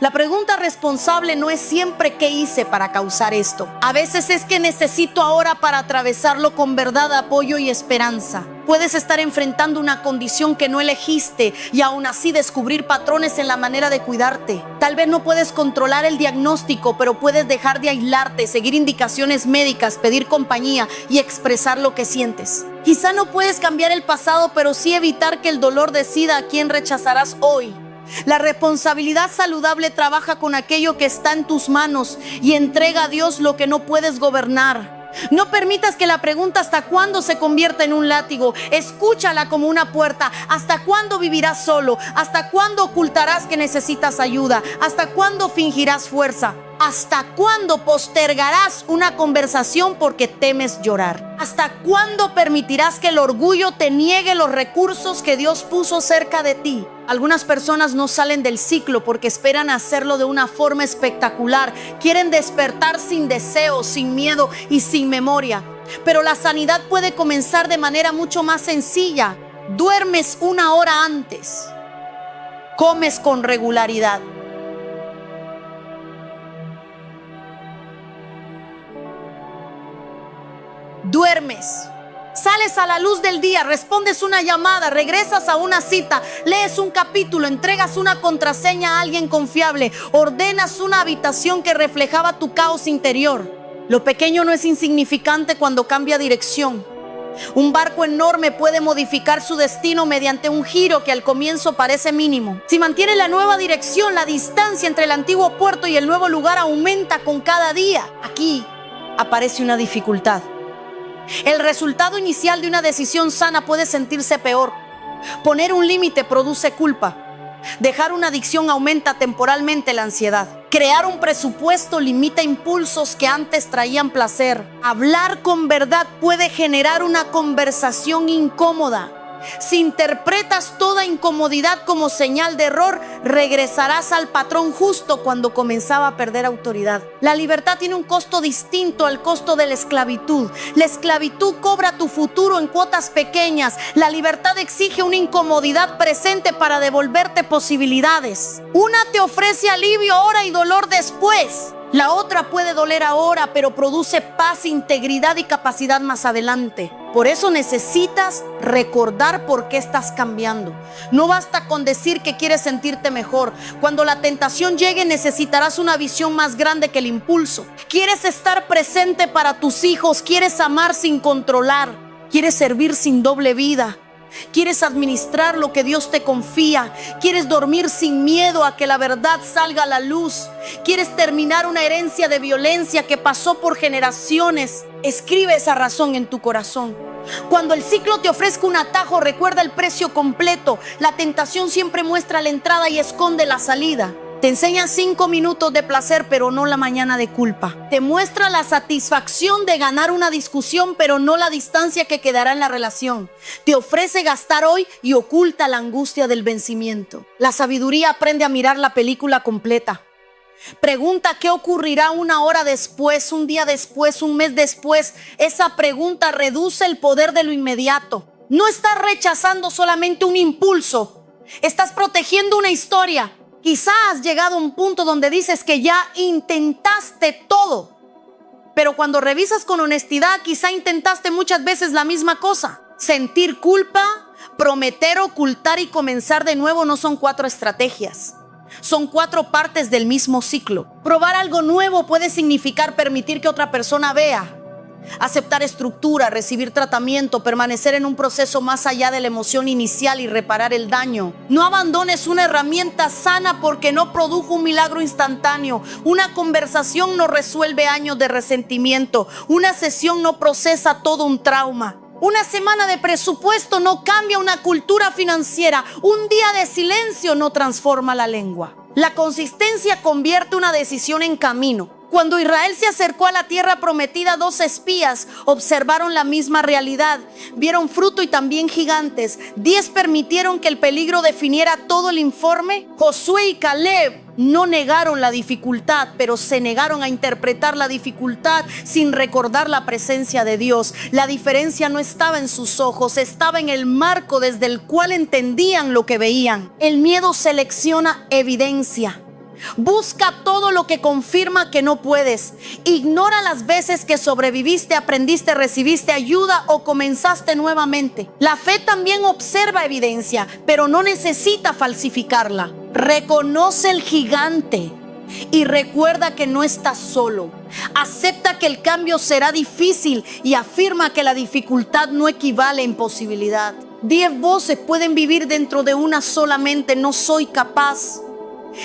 La pregunta responsable no es siempre qué hice para causar esto. A veces es qué necesito ahora para atravesarlo con verdad, apoyo y esperanza. Puedes estar enfrentando una condición que no elegiste y aún así descubrir patrones en la manera de cuidarte. Tal vez no puedes controlar el diagnóstico, pero puedes dejar de aislarte, seguir indicaciones médicas, pedir compañía y expresar lo que sientes. Quizá no puedes cambiar el pasado, pero sí evitar que el dolor decida a quién rechazarás hoy. La responsabilidad saludable trabaja con aquello que está en tus manos y entrega a Dios lo que no puedes gobernar. No permitas que la pregunta ¿hasta cuándo? Se convierta en un látigo. Escúchala como una puerta. ¿Hasta cuándo vivirás solo? ¿Hasta cuándo ocultarás que necesitas ayuda? ¿Hasta cuándo fingirás fuerza? ¿Hasta cuándo postergarás una conversación porque temes llorar? ¿Hasta cuándo permitirás que el orgullo te niegue los recursos que Dios puso cerca de ti? Algunas personas no salen del ciclo porque esperan hacerlo de una forma espectacular. Quieren despertar sin deseo, sin miedo y sin memoria. Pero la sanidad puede comenzar de manera mucho más sencilla. Duermes 1 hora antes. Comes con regularidad. Duermes, sales a la luz del día, respondes una llamada, regresas a una cita, lees un capítulo, entregas una contraseña a alguien confiable, ordenas una habitación que reflejaba tu caos interior. Lo pequeño no es insignificante cuando cambia dirección. Un barco enorme puede modificar su destino mediante un giro que al comienzo parece mínimo. Si mantiene la nueva dirección, la distancia entre el antiguo puerto y el nuevo lugar aumenta con cada día. Aquí aparece una dificultad. El resultado inicial de una decisión sana puede sentirse peor. Poner un límite produce culpa. Dejar una adicción aumenta temporalmente la ansiedad. Crear un presupuesto limita impulsos que antes traían placer. Hablar con verdad puede generar una conversación incómoda. Si interpretas toda incomodidad como señal de error, regresarás al patrón justo cuando comenzaba a perder autoridad. La libertad tiene un costo distinto al costo de la esclavitud. La esclavitud cobra tu futuro en cuotas pequeñas. La libertad exige una incomodidad presente para devolverte posibilidades. Una te ofrece alivio ahora y dolor después. La otra puede doler ahora, pero produce paz, integridad y capacidad más adelante. Por eso necesitas recordar por qué estás cambiando. No basta con decir que quieres sentirte mejor. Cuando la tentación llegue, necesitarás una visión más grande que el impulso. Quieres estar presente para tus hijos, quieres amar sin controlar. Quieres servir sin doble vida. Quieres administrar lo que Dios te confía. Quieres dormir sin miedo a que la verdad salga a la luz. Quieres terminar una herencia de violencia que pasó por generaciones. Escribe esa razón en tu corazón. Cuando el ciclo te ofrezca un atajo, recuerda el precio completo. La tentación siempre muestra la entrada y esconde la salida. Te enseña 5 minutos de placer, pero no la mañana de culpa. Te muestra la satisfacción de ganar una discusión, pero no la distancia que quedará en la relación. Te ofrece gastar hoy y oculta la angustia del vencimiento. La sabiduría aprende a mirar la película completa. Pregunta qué ocurrirá una hora después, un día después, un mes después. Esa pregunta reduce el poder de lo inmediato. No estás rechazando solamente un impulso. Estás protegiendo una historia. Quizás has llegado a un punto donde dices que ya intentaste todo, pero cuando revisas con honestidad, quizá intentaste muchas veces la misma cosa. Sentir culpa, prometer, ocultar y comenzar de nuevo no son 4 estrategias. Son 4 partes del mismo ciclo. Probar algo nuevo puede significar permitir que otra persona vea, aceptar estructura, recibir tratamiento, permanecer en un proceso más allá de la emoción inicial y reparar el daño. No abandones una herramienta sana porque no produjo un milagro instantáneo. Una conversación no resuelve años de resentimiento. Una sesión no procesa todo un trauma. Una semana de presupuesto no cambia una cultura financiera. Un día de silencio no transforma la lengua. La consistencia convierte una decisión en camino. Cuando Israel se acercó a la tierra prometida, 2 espías observaron la misma realidad. Vieron fruto y también gigantes. 10 permitieron que el peligro definiera todo el informe. Josué y Caleb no negaron la dificultad, pero se negaron a interpretar la dificultad sin recordar la presencia de Dios. La diferencia no estaba en sus ojos, estaba en el marco desde el cual entendían lo que veían. El miedo selecciona evidencia. Busca todo lo que confirma que no puedes. Ignora las veces que sobreviviste, aprendiste, recibiste ayuda o comenzaste nuevamente. La fe también observa evidencia, pero no necesita falsificarla. Reconoce el gigante y recuerda que no estás solo. Acepta que el cambio será difícil y afirma que la dificultad no equivale a imposibilidad. 10 voces pueden vivir dentro de una solamente. No soy capaz.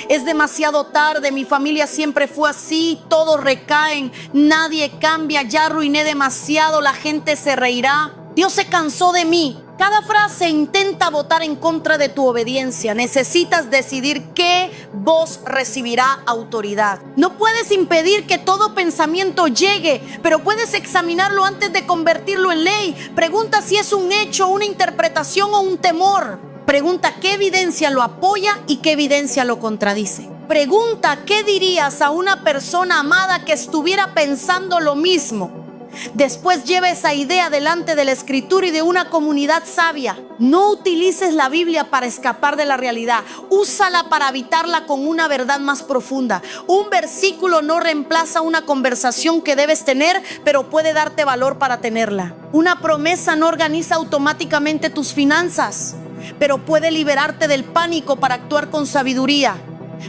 Es demasiado tarde, mi familia siempre fue así, todos recaen, nadie cambia, ya arruiné demasiado, la gente se reirá. Dios se cansó de mí. Cada frase intenta votar en contra de tu obediencia. Necesitas decidir qué voz recibirá autoridad. No puedes impedir que todo pensamiento llegue, pero puedes examinarlo antes de convertirlo en ley. Pregunta si es un hecho, una interpretación o un temor. Pregunta qué evidencia lo apoya y qué evidencia lo contradice. Pregunta qué dirías a una persona amada que estuviera pensando lo mismo. Después lleva esa idea delante de la Escritura y de una comunidad sabia. No utilices la Biblia para escapar de la realidad. Úsala para habitarla con una verdad más profunda. Un versículo no reemplaza una conversación que debes tener, pero puede darte valor para tenerla. Una promesa no organiza automáticamente tus finanzas, pero puede liberarte del pánico para actuar con sabiduría.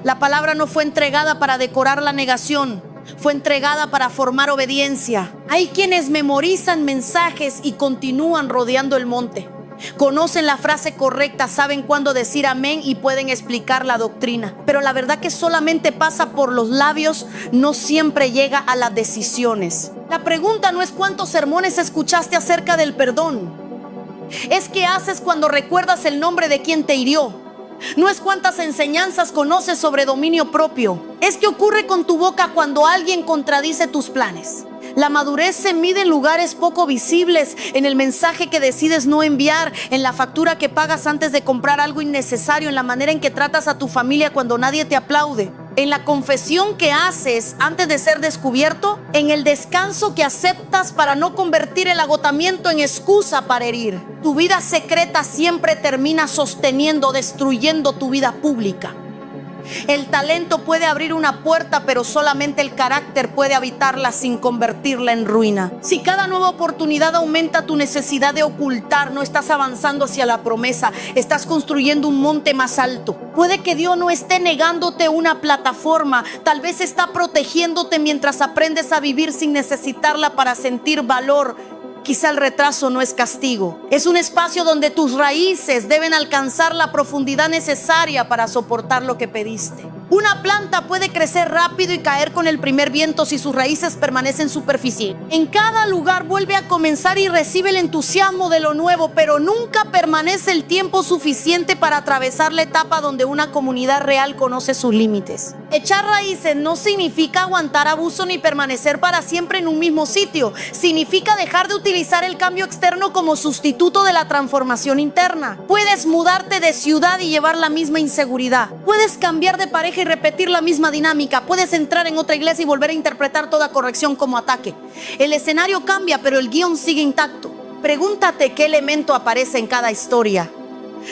La palabra no fue entregada para decorar la negación, fue entregada para formar obediencia. Hay quienes memorizan mensajes y continúan rodeando el monte. Conocen la frase correcta, saben cuándo decir amén y pueden explicar la doctrina. Pero la verdad que solamente pasa por los labios, no siempre llega a las decisiones. La pregunta no es cuántos sermones escuchaste acerca del perdón. Es qué haces cuando recuerdas el nombre de quien te hirió. No es cuántas enseñanzas conoces sobre dominio propio. Es qué ocurre con tu boca cuando alguien contradice tus planes. La madurez se mide en lugares poco visibles, en el mensaje que decides no enviar, en la factura que pagas antes de comprar algo innecesario, en la manera en que tratas a tu familia cuando nadie te aplaude, en la confesión que haces antes de ser descubierto, en el descanso que aceptas para no convertir el agotamiento en excusa para herir. Tu vida secreta siempre termina sosteniendo, destruyendo tu vida pública. El talento puede abrir una puerta, pero solamente el carácter puede habitarla sin convertirla en ruina. Si cada nueva oportunidad aumenta tu necesidad de ocultar, no estás avanzando hacia la promesa, estás construyendo un monte más alto. Puede que Dios no esté negándote una plataforma, tal vez está protegiéndote mientras aprendes a vivir sin necesitarla para sentir valor Quizá el retraso no es castigo. Es un espacio donde tus raíces deben alcanzar la profundidad necesaria para soportar lo que pediste. Una planta puede crecer rápido y caer con el primer viento si sus raíces permanecen superficiales. En cada lugar vuelve a comenzar y recibe el entusiasmo de lo nuevo, pero nunca permanece el tiempo suficiente para atravesar la etapa donde una comunidad real conoce sus límites. Echar raíces no significa aguantar abuso ni permanecer para siempre en un mismo sitio. Significa dejar de utilizar el cambio externo como sustituto de la transformación interna. Puedes mudarte de ciudad y llevar la misma inseguridad. Puedes cambiar de pareja y repetir la misma dinámica. Puedes entrar en otra iglesia y volver a interpretar toda corrección como ataque. El escenario cambia, pero el guión sigue intacto. Pregúntate qué elemento aparece en cada historia.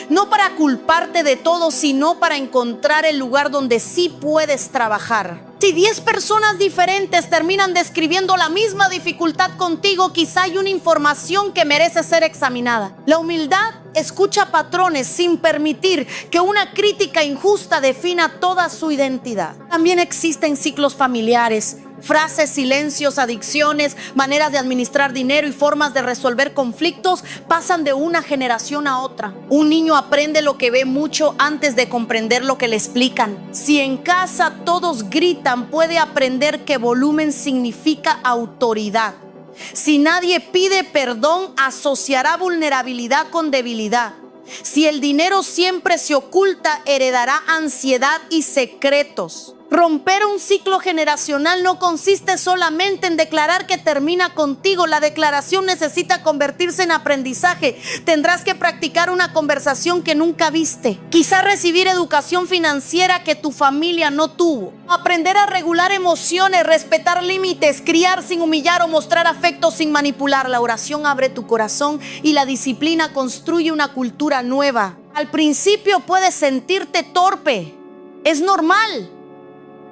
No para culparte de todo, sino para encontrar el lugar donde sí puedes trabajar. Si 10 personas diferentes terminan describiendo la misma dificultad contigo, quizá hay una información que merece ser examinada. La humildad escucha patrones sin permitir que una crítica injusta defina toda su identidad. También existen ciclos familiares, frases, silencios, adicciones, maneras de administrar dinero y formas de resolver conflictos pasan de una generación a otra. Un niño aprende lo que ve mucho antes de comprender lo que le explican. Si en casa todos gritan, puede aprender que volumen significa autoridad. Si nadie pide perdón, asociará vulnerabilidad con debilidad. Si el dinero siempre se oculta, heredará ansiedad y secretos. Romper un ciclo generacional no consiste solamente en declarar que termina contigo. La declaración necesita convertirse en aprendizaje. Tendrás que practicar una conversación que nunca viste. Quizá recibir educación financiera que tu familia no tuvo. Aprender a regular emociones, respetar límites, criar sin humillar o mostrar afecto sin manipular. La oración abre tu corazón y la disciplina construye una cultura nueva. Al principio puedes sentirte torpe. Es normal.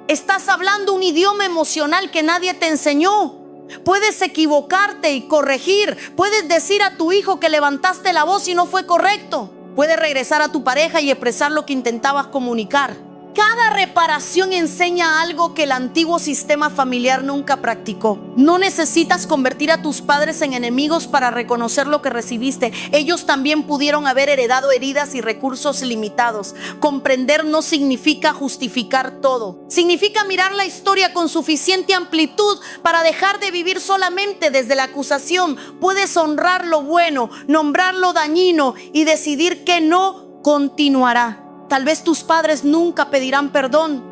Estás hablando un idioma emocional que nadie te enseñó. Puedes equivocarte y corregir. Puedes decir a tu hijo que levantaste la voz y no fue correcto. Puedes regresar a tu pareja y expresar lo que intentabas comunicar. Cada reparación enseña algo que el antiguo sistema familiar nunca practicó. No necesitas convertir a tus padres en enemigos para reconocer lo que recibiste. Ellos también pudieron haber heredado heridas y recursos limitados. Comprender no significa justificar todo. Significa mirar la historia con suficiente amplitud para dejar de vivir solamente desde la acusación. Puedes honrar lo bueno, nombrar lo dañino y decidir que no continuará. Tal vez tus padres nunca pedirán perdón.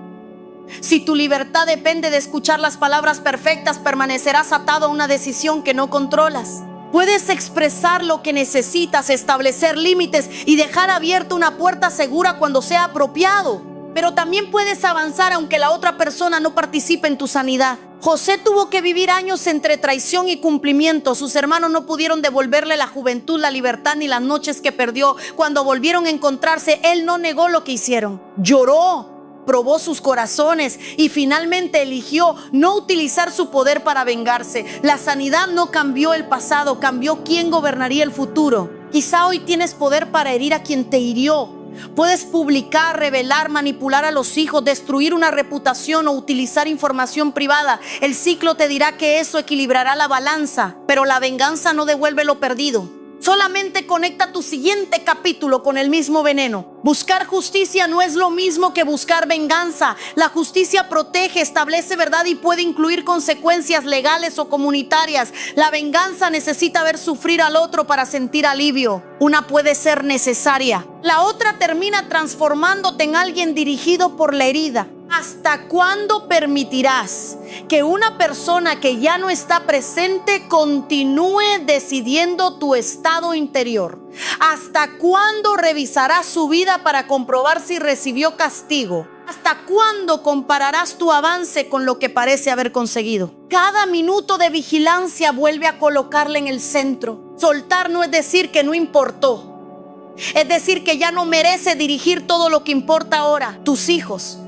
Si tu libertad depende de escuchar las palabras perfectas, permanecerás atado a una decisión que no controlas. Puedes expresar lo que necesitas, establecer límites y dejar abierta una puerta segura cuando sea apropiado. Pero también puedes avanzar aunque la otra persona no participe en tu sanidad. José tuvo que vivir años entre traición y cumplimiento. Sus hermanos no pudieron devolverle la juventud, la libertad ni las noches que perdió. Cuando volvieron a encontrarse, él no negó lo que hicieron. Lloró, probó sus corazones y finalmente eligió no utilizar su poder para vengarse. La sanidad no cambió el pasado, cambió quién gobernaría el futuro. Quizá hoy tienes poder para herir a quien te hirió. Puedes publicar, revelar, manipular a los hijos, destruir una reputación o utilizar información privada. El ciclo te dirá que eso equilibrará la balanza, pero la venganza no devuelve lo perdido. Solamente conecta tu siguiente capítulo con el mismo veneno. Buscar justicia no es lo mismo que buscar venganza. La justicia protege, establece verdad y puede incluir consecuencias legales o comunitarias. La venganza necesita ver sufrir al otro para sentir alivio. Una puede ser necesaria. La otra termina transformándote en alguien dirigido por la herida. ¿Hasta cuándo permitirás que una persona que ya no está presente continúe decidiendo tu estado interior? ¿Hasta cuándo revisarás su vida para comprobar si recibió castigo? ¿Hasta cuándo compararás tu avance con lo que parece haber conseguido? Cada minuto de vigilancia vuelve a colocarle en el centro. Soltar no es decir que no importó. Es decir que ya no merece dirigir todo lo que importa ahora. Tus hijos,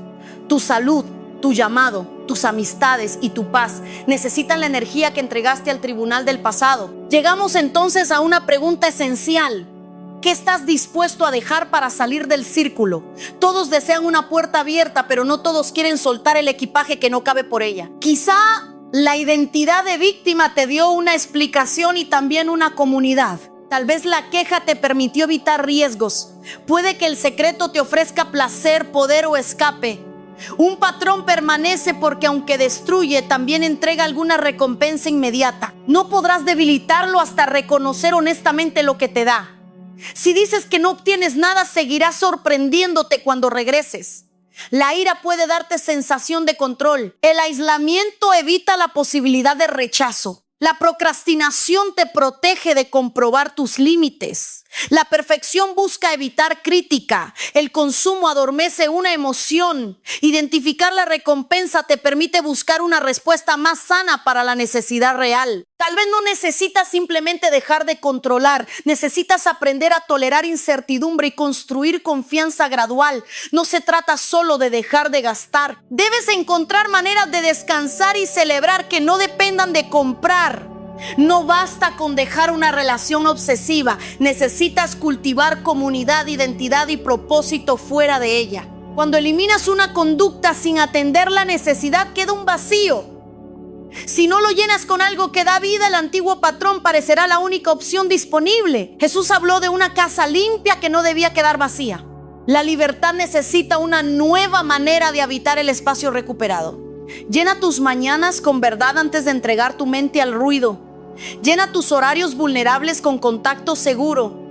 tu salud, tu llamado, tus amistades y tu paz necesitan la energía que entregaste al tribunal del pasado. Llegamos entonces a una pregunta esencial. ¿Qué estás dispuesto a dejar para salir del círculo? Todos desean una puerta abierta, pero no todos quieren soltar el equipaje que no cabe por ella. Quizá La identidad de víctima te dio una explicación y también una comunidad. Tal vez la queja te permitió evitar riesgos. Puede que el secreto te ofrezca placer, poder o escape. Un patrón permanece porque aunque destruye, también entrega alguna recompensa inmediata. No podrás debilitarlo hasta reconocer honestamente lo que te da. Si dices que no obtienes nada, seguirás sorprendiéndote cuando regreses. La ira puede darte sensación de control. El aislamiento evita la posibilidad de rechazo. La procrastinación te protege de comprobar tus límites. La perfección busca evitar crítica. El consumo adormece una emoción. Identificar la recompensa te permite buscar una respuesta más sana para la necesidad real. Tal vez no necesitas simplemente dejar de controlar. Necesitas aprender a tolerar incertidumbre y construir confianza gradual. No se trata solo de dejar de gastar. Debes encontrar maneras de descansar y celebrar que no dependan de comprar. No basta con dejar una relación obsesiva. Necesitas cultivar comunidad, identidad y propósito fuera de ella. Cuando eliminas una conducta sin atender la necesidad, queda un vacío. Si no lo llenas con algo que da vida, el antiguo patrón parecerá la única opción disponible. Jesús habló de una casa limpia que no debía quedar vacía. La libertad necesita una nueva manera de habitar el espacio recuperado. Llena tus mañanas con verdad antes de entregar tu mente al ruido. Llena tus horarios vulnerables con contacto seguro.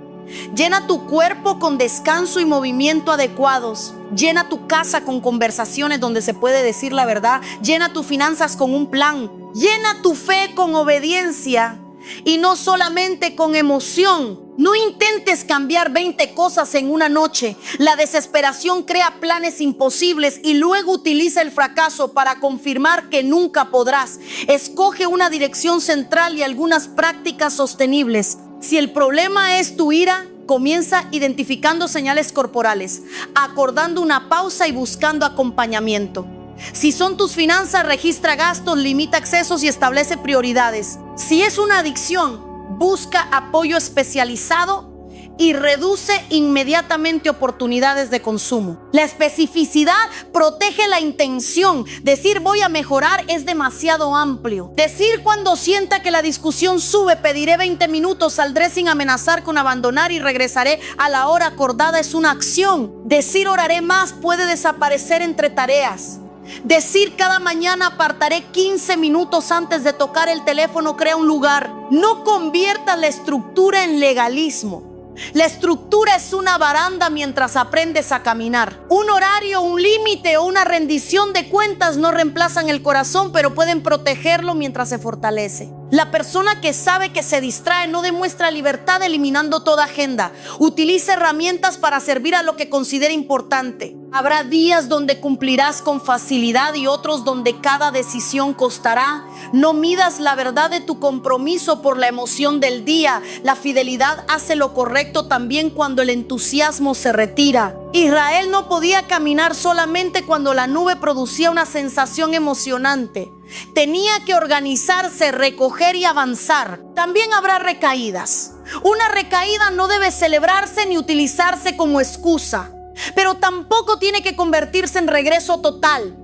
Llena tu cuerpo con descanso y movimiento adecuados. Llena tu casa con conversaciones donde se puede decir la verdad. Llena tus finanzas con un plan. Llena tu fe con obediencia y no solamente con emoción. No intentes cambiar 20 cosas en una noche. La desesperación crea planes imposibles y luego utiliza el fracaso para confirmar que nunca podrás. Escoge una dirección central y algunas prácticas sostenibles. Si el problema es tu ira, comienza identificando señales corporales, acordando una pausa y buscando acompañamiento. Si son tus finanzas, registra gastos, limita excesos y establece prioridades. Si es una adicción, busca apoyo especializado y reduce inmediatamente oportunidades de consumo. La especificidad protege la intención. Decir voy a mejorar es demasiado amplio. Decir cuando sienta que la discusión sube, pediré 20 minutos, saldré sin amenazar con abandonar y regresaré a la hora acordada es una acción. Decir oraré más puede desaparecer entre tareas. Decir cada mañana apartaré 15 minutos antes de tocar el teléfono crea un lugar. No conviertas la estructura en legalismo. La estructura es una baranda mientras aprendes a caminar. Un horario, un límite o una rendición de cuentas no reemplazan el corazón, pero pueden protegerlo mientras se fortalece. La persona que sabe que se distrae no demuestra libertad eliminando toda agenda. Utiliza herramientas para servir a lo que considera importante. Habrá días donde cumplirás con facilidad y otros donde cada decisión costará. No midas la verdad de tu compromiso por la emoción del día. La fidelidad hace lo correcto también cuando el entusiasmo se retira. Israel no podía caminar solamente cuando la nube producía una sensación emocionante. Tenía que organizarse, recoger y avanzar. También habrá recaídas. Una recaída no debe celebrarse ni utilizarse como excusa, pero tampoco tiene que convertirse en regreso total.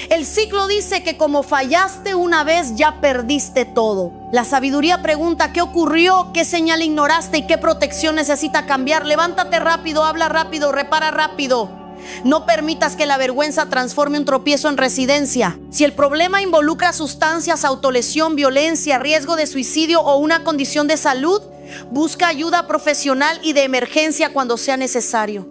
El ciclo dice que como fallaste una vez, ya perdiste todo. La sabiduría pregunta: ¿qué ocurrió? ¿Qué señal ignoraste? ¿Y qué protección necesita cambiar? Levántate rápido, habla rápido, repara rápido. No permitas que la vergüenza transforme un tropiezo en residencia. Si el problema involucra sustancias, autolesión, violencia, riesgo de suicidio o una condición de salud, busca ayuda profesional y de emergencia cuando sea necesario.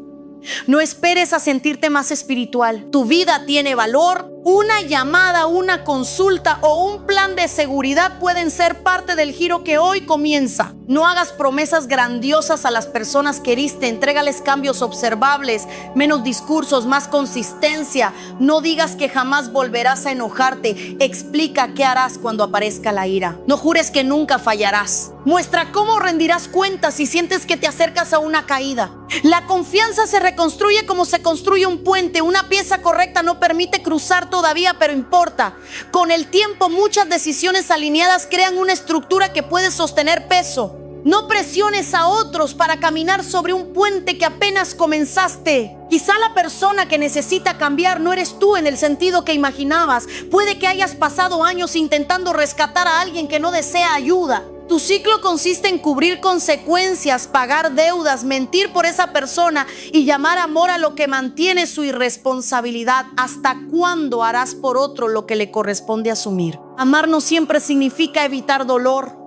No esperes a sentirte más espiritual. Tu vida tiene valor. Una llamada, una consulta o un plan de seguridad pueden ser parte del giro que hoy comienza. No hagas promesas grandiosas a las personas que heriste. Entrégales cambios observables, menos discursos, más consistencia. No digas que jamás volverás a enojarte. Explica qué harás cuando aparezca la ira. No jures que nunca fallarás. Muestra cómo rendirás cuentas si sientes que te acercas a una caída. La confianza se reconstruye como se construye un puente. Una pieza correcta no permite cruzar todavía, pero importa. Con el tiempo, muchas decisiones alineadas crean una estructura que puede sostener peso. No presiones a otros para caminar sobre un puente que apenas comenzaste. Quizá la persona que necesita cambiar no eres tú en el sentido que imaginabas. Puede que hayas pasado años intentando rescatar a alguien que no desea ayuda. Tu ciclo consiste en cubrir consecuencias, pagar deudas, mentir por esa persona y llamar amor a lo que mantiene su irresponsabilidad. ¿Hasta cuándo harás por otro lo que le corresponde asumir? Amar no siempre significa evitar dolor.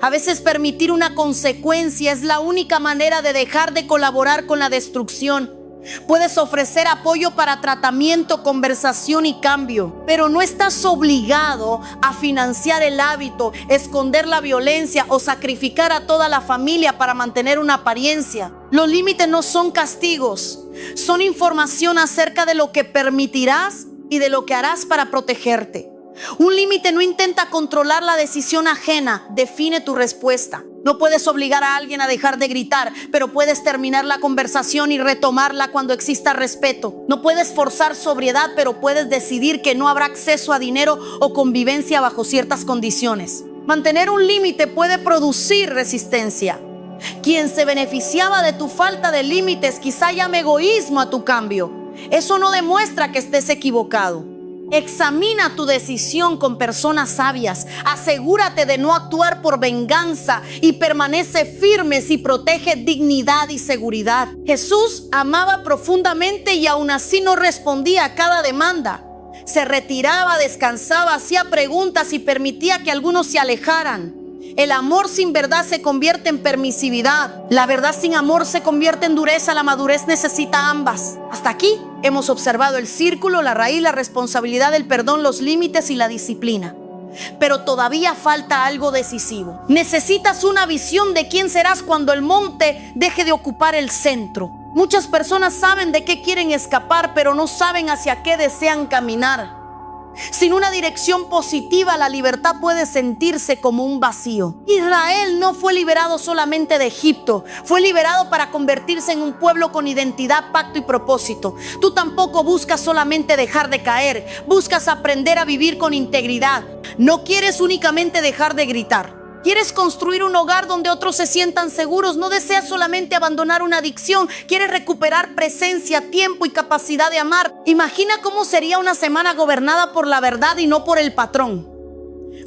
A veces permitir una consecuencia es la única manera de dejar de colaborar con la destrucción. Puedes ofrecer apoyo para tratamiento, conversación y cambio, pero no estás obligado a financiar el hábito, esconder la violencia o sacrificar a toda la familia para mantener una apariencia. Los límites no son castigos, son información acerca de lo que permitirás y de lo que harás para protegerte. Un límite no intenta controlar la decisión ajena, define tu respuesta. No puedes obligar a alguien a dejar de gritar, pero puedes terminar la conversación y retomarla cuando exista respeto. No puedes forzar sobriedad, pero puedes decidir que no habrá acceso a dinero o convivencia bajo ciertas condiciones. Mantener un límite puede producir resistencia. Quien se beneficiaba de tu falta de límites quizá llame egoísmo a tu cambio. Eso no demuestra que estés equivocado. Examina tu decisión con personas sabias. Asegúrate de no actuar por venganza y permanece firme si protege dignidad y seguridad. Jesús amaba profundamente y aún así no respondía a cada demanda. Se retiraba, descansaba, hacía preguntas y permitía que algunos se alejaran. El amor sin verdad se convierte en permisividad. La verdad sin amor se convierte en dureza. La madurez necesita ambas. Hasta aquí hemos observado el círculo, la raíz, la responsabilidad, el perdón, los límites y la disciplina. Pero todavía falta algo decisivo. Necesitas una visión de quién serás cuando el monte deje de ocupar el centro. Muchas personas saben de qué quieren escapar, pero no saben hacia qué desean caminar. Sin una dirección positiva, la libertad puede sentirse como un vacío. Israel no fue liberado solamente de Egipto, fue liberado para convertirse en un pueblo con identidad, pacto y propósito. Tú tampoco buscas solamente dejar de caer, buscas aprender a vivir con integridad. No quieres únicamente dejar de gritar. Quieres construir un hogar donde otros se sientan seguros. No deseas solamente abandonar una adicción. Quieres recuperar presencia, tiempo y capacidad de amar. Imagina cómo sería una semana gobernada por la verdad y no por el patrón.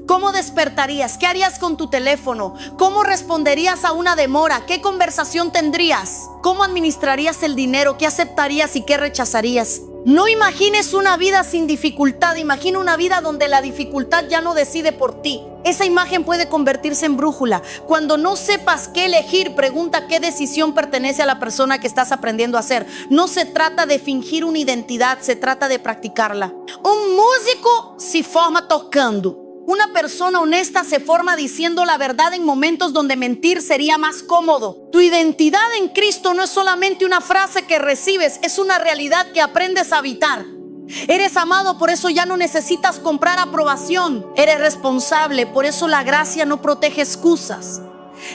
¿Cómo despertarías? ¿Qué harías con tu teléfono? ¿Cómo responderías a una demora? ¿Qué conversación tendrías? ¿Cómo administrarías el dinero? ¿Qué aceptarías y qué rechazarías? No imagines una vida sin dificultad. Imagina una vida donde la dificultad ya no decide por ti. Esa imagen puede convertirse en brújula. Cuando no sepas qué elegir, pregunta qué decisión pertenece a la persona que estás aprendiendo a ser. No se trata de fingir una identidad, se trata de practicarla. Un músico se forma tocando. Una persona honesta se forma diciendo la verdad en momentos donde mentir sería más cómodo. Tu identidad en Cristo no es solamente una frase que recibes, es una realidad que aprendes a habitar. Eres amado, por eso ya no necesitas comprar aprobación. Eres responsable, por eso la gracia no protege excusas.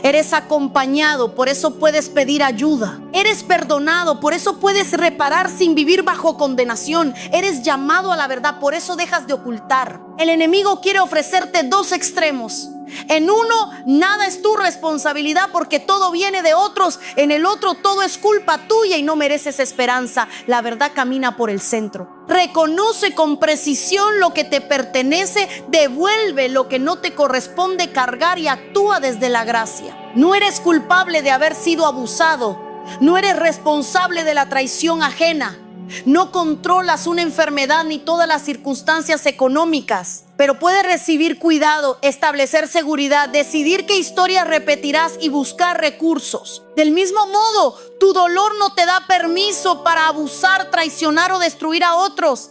Eres acompañado, por eso puedes pedir ayuda. Eres perdonado, por eso puedes reparar sin vivir bajo condenación. Eres llamado a la verdad, por eso dejas de ocultar. El enemigo quiere ofrecerte dos extremos. En uno, nada es tu responsabilidad porque todo viene de otros. En el otro, todo es culpa tuya y no mereces esperanza. La verdad camina por el centro. Reconoce con precisión lo que te pertenece, devuelve lo que no te corresponde cargar y actúa desde la gracia. No eres culpable de haber sido abusado. No eres responsable de la traición ajena. No controlas una enfermedad ni todas las circunstancias económicas, pero puedes recibir cuidado, establecer seguridad, decidir qué historias repetirás y buscar recursos. Del mismo modo, tu dolor no te da permiso para abusar, traicionar o destruir a otros.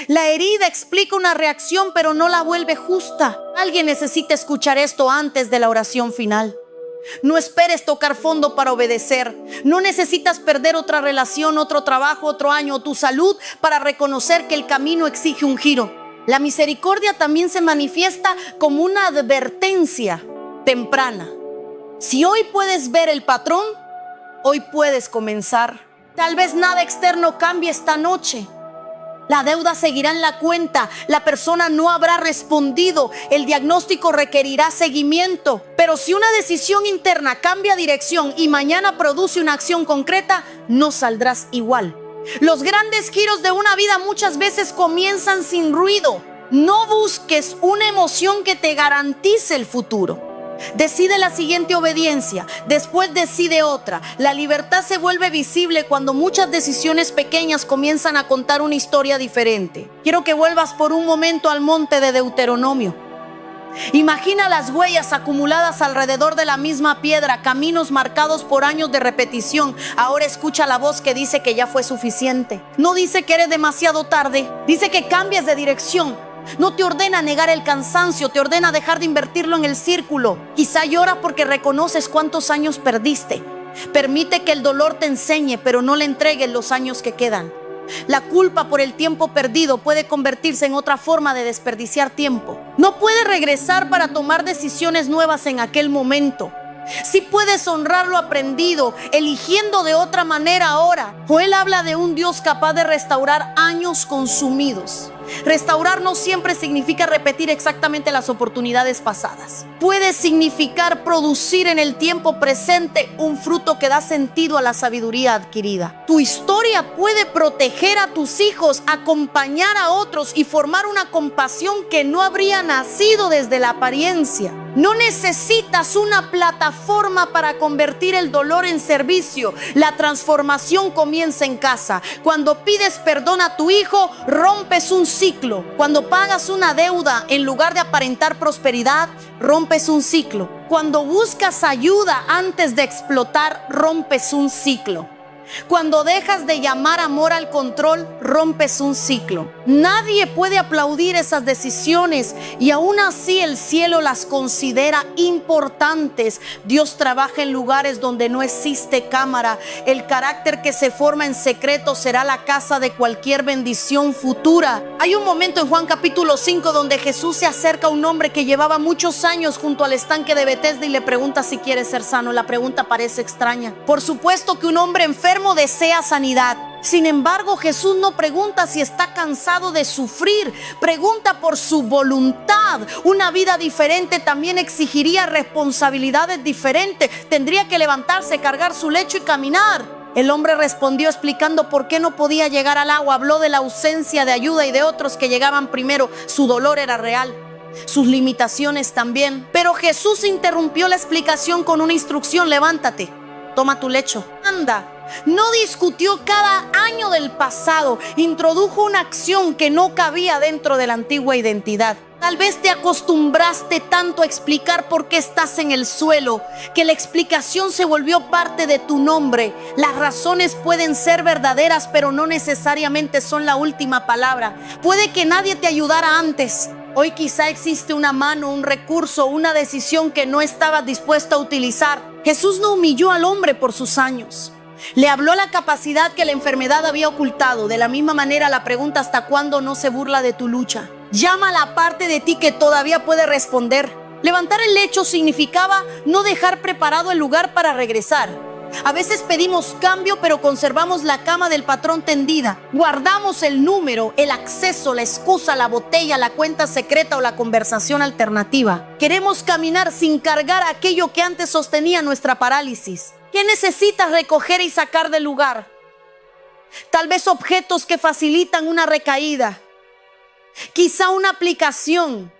La herida explica una reacción, pero no la vuelve justa. Alguien necesita escuchar esto antes de la oración final. No esperes tocar fondo para obedecer. No necesitas perder otra relación, otro trabajo, otro año o tu salud para reconocer que el camino exige un giro. La misericordia también se manifiesta como una advertencia temprana. Si hoy puedes ver el patrón, hoy puedes comenzar. Tal vez nada externo cambie esta noche, La deuda seguirá en la cuenta, la persona no habrá respondido, el diagnóstico requerirá seguimiento. Pero si una decisión interna cambia dirección y mañana produce una acción concreta, no saldrás igual. Los grandes giros de una vida muchas veces comienzan sin ruido. No busques una emoción que te garantice el futuro. Decide la siguiente obediencia, después decide otra. La libertad se vuelve visible cuando muchas decisiones pequeñas comienzan a contar una historia diferente. Quiero que vuelvas por un momento al monte de Deuteronomio. Imagina las huellas acumuladas alrededor de la misma piedra, caminos marcados por años de repetición. Ahora escucha la voz que dice que ya fue suficiente. No dice que eres demasiado tarde, dice que cambies de dirección. No te ordena negar el cansancio, te ordena dejar de invertirlo en el círculo. Quizá lloras porque reconoces cuántos años perdiste. Permite que el dolor te enseñe, pero no le entregues los años que quedan. La culpa por el tiempo perdido puede convertirse en otra forma de desperdiciar tiempo. No puedes regresar para tomar decisiones nuevas en aquel momento. Sí puedes honrar lo aprendido, eligiendo de otra manera ahora. Joel habla de un Dios capaz de restaurar años consumidos. Restaurar no siempre significa repetir exactamente las oportunidades pasadas. Puede significar producir en el tiempo presente un fruto que da sentido a la sabiduría adquirida. Tu historia puede proteger a tus hijos, acompañar a otros y formar una compasión que no habría nacido desde la apariencia. No necesitas una plataforma para convertir el dolor en servicio. La transformación comienza en casa. Cuando pides perdón a tu hijo, rompes un ciclo. Cuando pagas una deuda en lugar de aparentar prosperidad, rompes un ciclo. Cuando buscas ayuda antes de explotar, rompes un ciclo. Cuando dejas de llamar amor al control, rompes un ciclo. Nadie puede aplaudir esas decisiones y aún así el cielo las considera importantes. Dios trabaja en lugares donde no existe cámara. El carácter que se forma en secreto será la casa de cualquier bendición futura. Hay un momento en Juan capítulo 5 donde Jesús se acerca a un hombre que llevaba muchos años junto al estanque de Betesda y le pregunta si quiere ser sano. La pregunta parece extraña. Por supuesto que un hombre enfermo desea sanidad. Sin embargo, Jesús no pregunta si está cansado de sufrir, pregunta por su voluntad. Una vida diferente también exigiría responsabilidades diferentes. Tendría que levantarse, cargar su lecho y caminar. El hombre respondió explicando por qué no podía llegar al agua. Habló de la ausencia de ayuda y de otros que llegaban primero. Su dolor era real, sus limitaciones también. Pero Jesús interrumpió la explicación con una instrucción: levántate, toma tu lecho, anda. No discutió cada año del pasado, introdujo una acción que no cabía dentro de la antigua identidad. Tal vez te acostumbraste tanto a explicar por qué estás en el suelo, que la explicación se volvió parte de tu nombre. Las razones pueden ser verdaderas, pero no necesariamente son la última palabra. Puede que nadie te ayudara antes. Hoy quizá existe una mano, un recurso, una decisión que no estabas dispuesto a utilizar. Jesús no humilló al hombre por sus años. Le habló la capacidad que la enfermedad había ocultado. De la misma manera, la pregunta ¿hasta cuándo? No se burla de tu lucha. Llama a la parte de ti que todavía puede responder. Levantar el lecho significaba no dejar preparado el lugar para regresar. A veces pedimos cambio, pero conservamos la cama del patrón tendida. Guardamos el número, el acceso, la excusa, la botella, la cuenta secreta o la conversación alternativa. Queremos caminar sin cargar aquello que antes sostenía nuestra parálisis. ¿Qué necesitas recoger y sacar del lugar? Tal vez objetos que facilitan una recaída. Quizá una aplicación.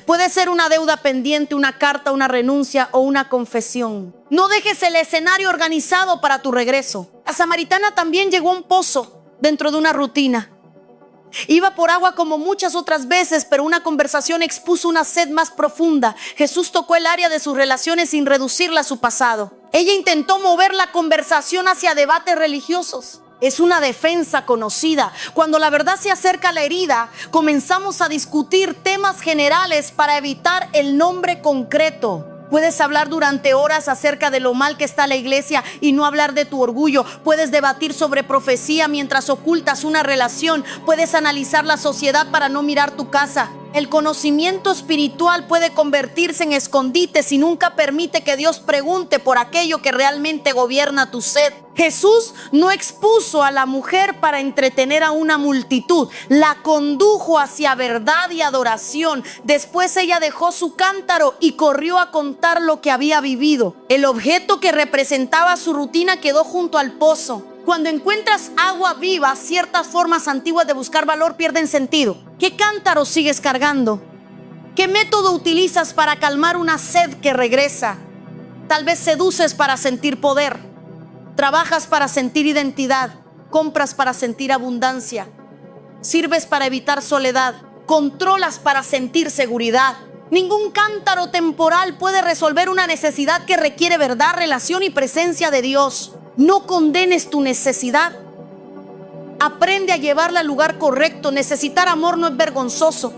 Puede ser una deuda pendiente, una carta, una renuncia o una confesión. No dejes el escenario organizado para tu regreso. La samaritana también llegó a un pozo dentro de una rutina. Iba por agua como muchas otras veces, pero una conversación expuso una sed más profunda. Jesús tocó el área de sus relaciones sin reducirla a su pasado. Ella intentó mover la conversación hacia debates religiosos. Es una defensa conocida. Cuando la verdad se acerca a la herida, comenzamos a discutir temas generales para evitar el nombre concreto. Puedes hablar durante horas acerca de lo mal que está la iglesia y no hablar de tu orgullo. Puedes debatir sobre profecía mientras ocultas una relación. Puedes analizar la sociedad para no mirar tu casa. El conocimiento espiritual puede convertirse en escondite si nunca permite que Dios pregunte por aquello que realmente gobierna tu sed. Jesús no expuso a la mujer para entretener a una multitud, la condujo hacia verdad y adoración. Después ella dejó su cántaro y corrió a contar lo que había vivido. El objeto que representaba su rutina quedó junto al pozo. Cuando encuentras agua viva, ciertas formas antiguas de buscar valor pierden sentido. ¿Qué cántaro sigues cargando? ¿Qué método utilizas para calmar una sed que regresa? Tal vez seduces para sentir poder, trabajas para sentir identidad, compras para sentir abundancia, sirves para evitar soledad, controlas para sentir seguridad. Ningún cántaro temporal puede resolver una necesidad que requiere verdad, relación y presencia de Dios. No condenes tu necesidad. Aprende a llevarla al lugar correcto. Necesitar amor no es vergonzoso.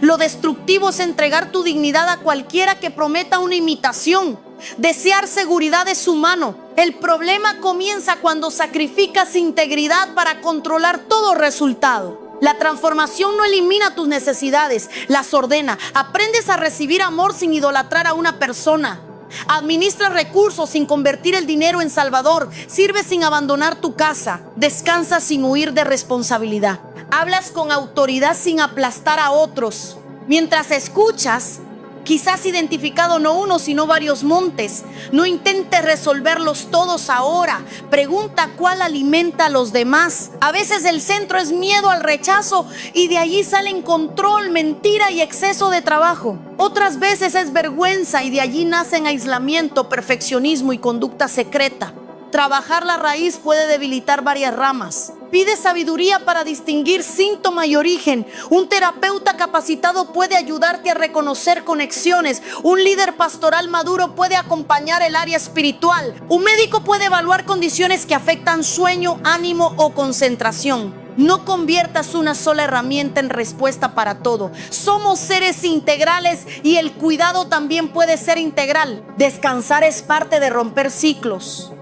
Lo destructivo es entregar tu dignidad a cualquiera que prometa una imitación. Desear seguridad es humano. El problema comienza cuando sacrificas integridad para controlar todo resultado. La transformación no elimina tus necesidades, las ordena. Aprendes a recibir amor sin idolatrar a una persona. Administra recursos sin convertir el dinero en salvador. Sirve sin abandonar tu casa. Descansa sin huir de responsabilidad. Hablas con autoridad sin aplastar a otros. Mientras escuchas, quizás identificado no uno sino varios montes. No intentes resolverlos todos ahora. Pregunta cuál alimenta a los demás. A veces el centro es miedo al rechazo y de allí salen control, mentira y exceso de trabajo. Otras veces es vergüenza y de allí nacen aislamiento, perfeccionismo y conducta secreta. Trabajar la raíz puede debilitar varias ramas. Pide sabiduría para distinguir síntoma y origen. Un terapeuta capacitado puede ayudarte a reconocer conexiones. Un líder pastoral maduro puede acompañar el área espiritual. Un médico puede evaluar condiciones que afectan sueño, ánimo o concentración. No conviertas una sola herramienta en respuesta para todo. Somos seres integrales y el cuidado también puede ser integral. Descansar es parte de romper ciclos.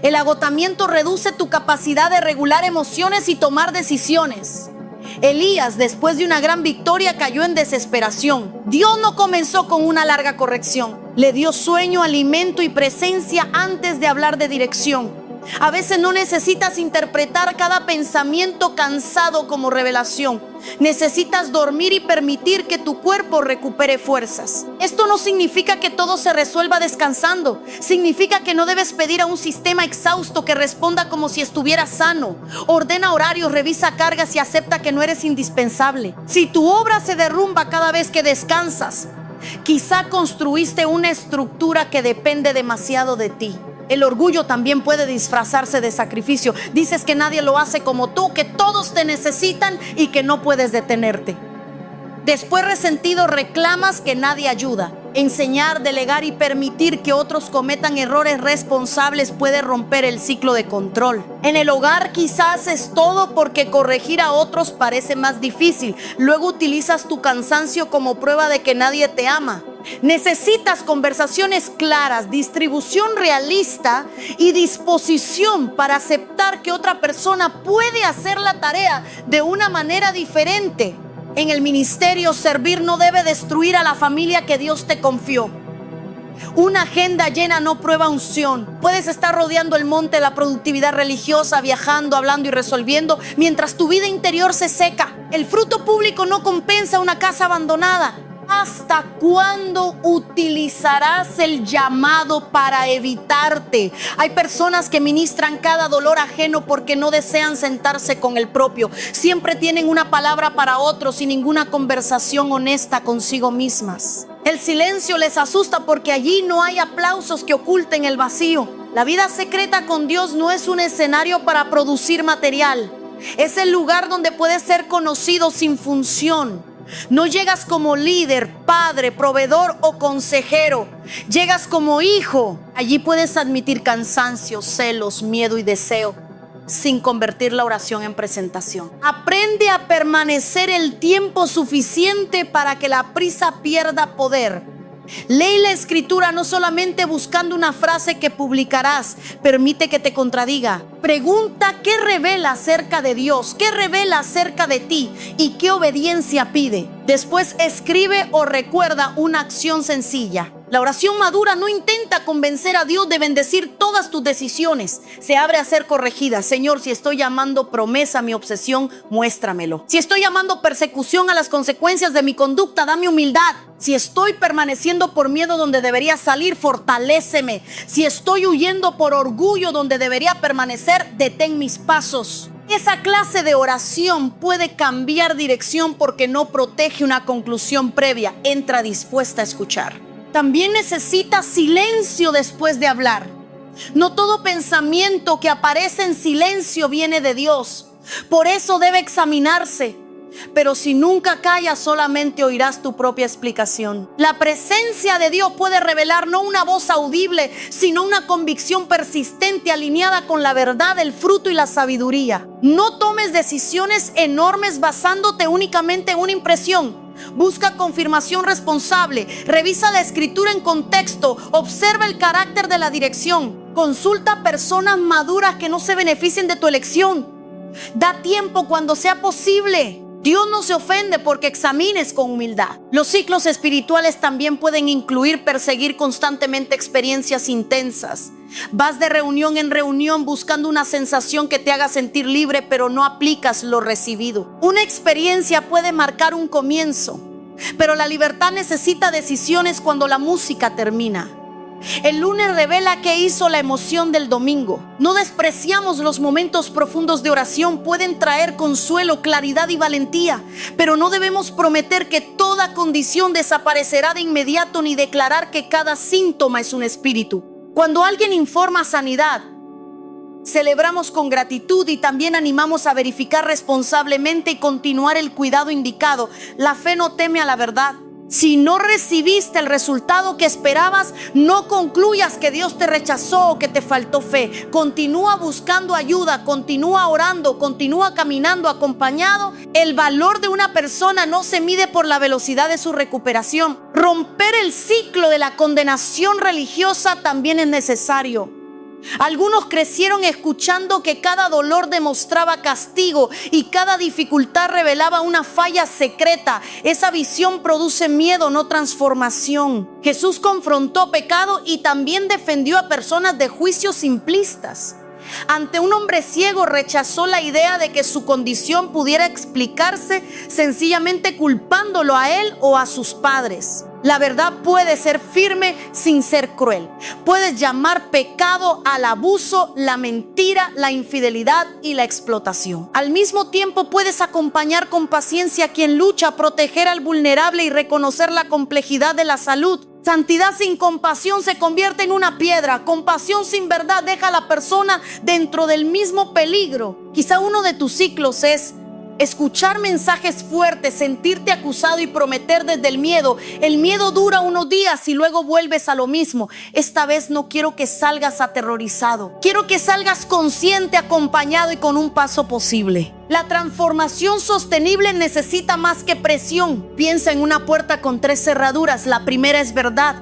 El agotamiento reduce tu capacidad de regular emociones y tomar decisiones. Elías, después de una gran victoria, cayó en desesperación. Dios no comenzó con una larga corrección. Le dio sueño, alimento y presencia antes de hablar de dirección. A veces no necesitas interpretar cada pensamiento cansado como revelación. Necesitas dormir y permitir que tu cuerpo recupere fuerzas. Esto no significa que todo se resuelva descansando. Significa que no debes pedir a un sistema exhausto que responda como si estuviera sano. Ordena horarios, revisa cargas y acepta que no eres indispensable. Si tu obra se derrumba cada vez que descansas, quizá construiste una estructura que depende demasiado de ti. El orgullo también puede disfrazarse de sacrificio. Dices que nadie lo hace como tú, que todos te necesitan y que no puedes detenerte. Después, resentido, reclamas que nadie ayuda. Enseñar, delegar y permitir que otros cometan errores responsables puede romper el ciclo de control. En el hogar quizás es todo porque corregir a otros parece más difícil. Luego utilizas tu cansancio como prueba de que nadie te ama. Necesitas conversaciones claras, distribución realista y disposición para aceptar que otra persona puede hacer la tarea de una manera diferente. En el ministerio, servir no debe destruir a la familia que Dios te confió. Una agenda llena no prueba unción. Puedes estar rodeando el monte de la productividad religiosa, viajando, hablando y resolviendo, mientras tu vida interior se seca. El fruto público no compensa una casa abandonada. ¿Hasta cuándo utilizarás el llamado para evitarte? Hay personas que ministran cada dolor ajeno porque no desean sentarse con el propio. Siempre tienen una palabra para otros y ninguna conversación honesta consigo mismas. El silencio les asusta porque allí no hay aplausos que oculten el vacío. La vida secreta con Dios no es un escenario para producir material. Es el lugar donde puedes ser conocido sin función. No llegas como líder, padre, proveedor o consejero. Llegas como hijo. Allí puedes admitir cansancio, celos, miedo y deseo, sin convertir la oración en presentación. Aprende a permanecer el tiempo suficiente para que la prisa pierda poder. Lee la escritura no solamente buscando una frase que publicarás. Permite que te contradiga. Pregunta qué revela acerca de Dios, qué revela acerca de ti y qué obediencia pide. Después escribe o recuerda una acción sencilla. La oración madura no intenta convencer a Dios de bendecir todas tus decisiones. Se abre a ser corregida. Señor, si estoy llamando promesa a mi obsesión, muéstramelo. Si estoy llamando persecución a las consecuencias de mi conducta, dame humildad. Si estoy permaneciendo por miedo donde debería salir, fortaléceme. Si estoy huyendo por orgullo donde debería permanecer, detén mis pasos. Esa clase de oración puede cambiar dirección porque no protege una conclusión previa. Entra dispuesta a escuchar. También necesita silencio después de hablar. No todo pensamiento que aparece en silencio viene de Dios. Por eso debe examinarse. Pero si nunca callas, solamente oirás tu propia explicación. La presencia de Dios puede revelar no una voz audible, sino una convicción persistente alineada con la verdad, el fruto y la sabiduría. No tomes decisiones enormes basándote únicamente en una impresión. Busca confirmación responsable, revisa la escritura en contexto, observa el carácter de la dirección, consulta a personas maduras que no se beneficien de tu elección. Da tiempo cuando sea posible. Dios no se ofende porque examines con humildad. Los ciclos espirituales también pueden incluir perseguir constantemente experiencias intensas. Vas de reunión en reunión buscando una sensación que te haga sentir libre, pero no aplicas lo recibido. Una experiencia puede marcar un comienzo, pero la libertad necesita decisiones cuando la música termina. El lunes revela qué hizo la emoción del domingo. No despreciamos los momentos profundos de oración. Pueden traer consuelo, claridad y valentía, pero no debemos prometer que toda condición desaparecerá de inmediato ni declarar que cada síntoma es un espíritu. Cuando alguien informa sanidad, celebramos con gratitud y también animamos a verificar responsablemente y continuar el cuidado indicado. La fe no teme a la verdad. Si no recibiste el resultado que esperabas, no concluyas que Dios te rechazó o que te faltó fe. Continúa buscando ayuda, continúa orando, continúa caminando acompañado. El valor de una persona no se mide por la velocidad de su recuperación. Romper el ciclo de la condenación religiosa también es necesario. Algunos crecieron escuchando que cada dolor demostraba castigo y cada dificultad revelaba una falla secreta. Esa visión produce miedo, no transformación. Jesús confrontó pecado y también defendió a personas de juicios simplistas. Ante un hombre ciego, rechazó la idea de que su condición pudiera explicarse sencillamente culpándolo a él o a sus padres. La verdad puede ser firme sin ser cruel. Puedes llamar pecado al abuso, la mentira, la infidelidad y la explotación. Al mismo tiempo puedes acompañar con paciencia a quien lucha, proteger al vulnerable y reconocer la complejidad de la salud. Santidad sin compasión se convierte en una piedra. Compasión sin verdad deja a la persona dentro del mismo peligro. Quizá uno de tus ciclos es escuchar mensajes fuertes, sentirte acusado y prometer desde el miedo. El miedo dura unos días y luego vuelves a lo mismo. Esta vez no quiero que salgas aterrorizado. Quiero que salgas consciente, acompañado y con un paso posible. La transformación sostenible necesita más que presión. Piensa en una puerta con 3 cerraduras. La primera es verdad.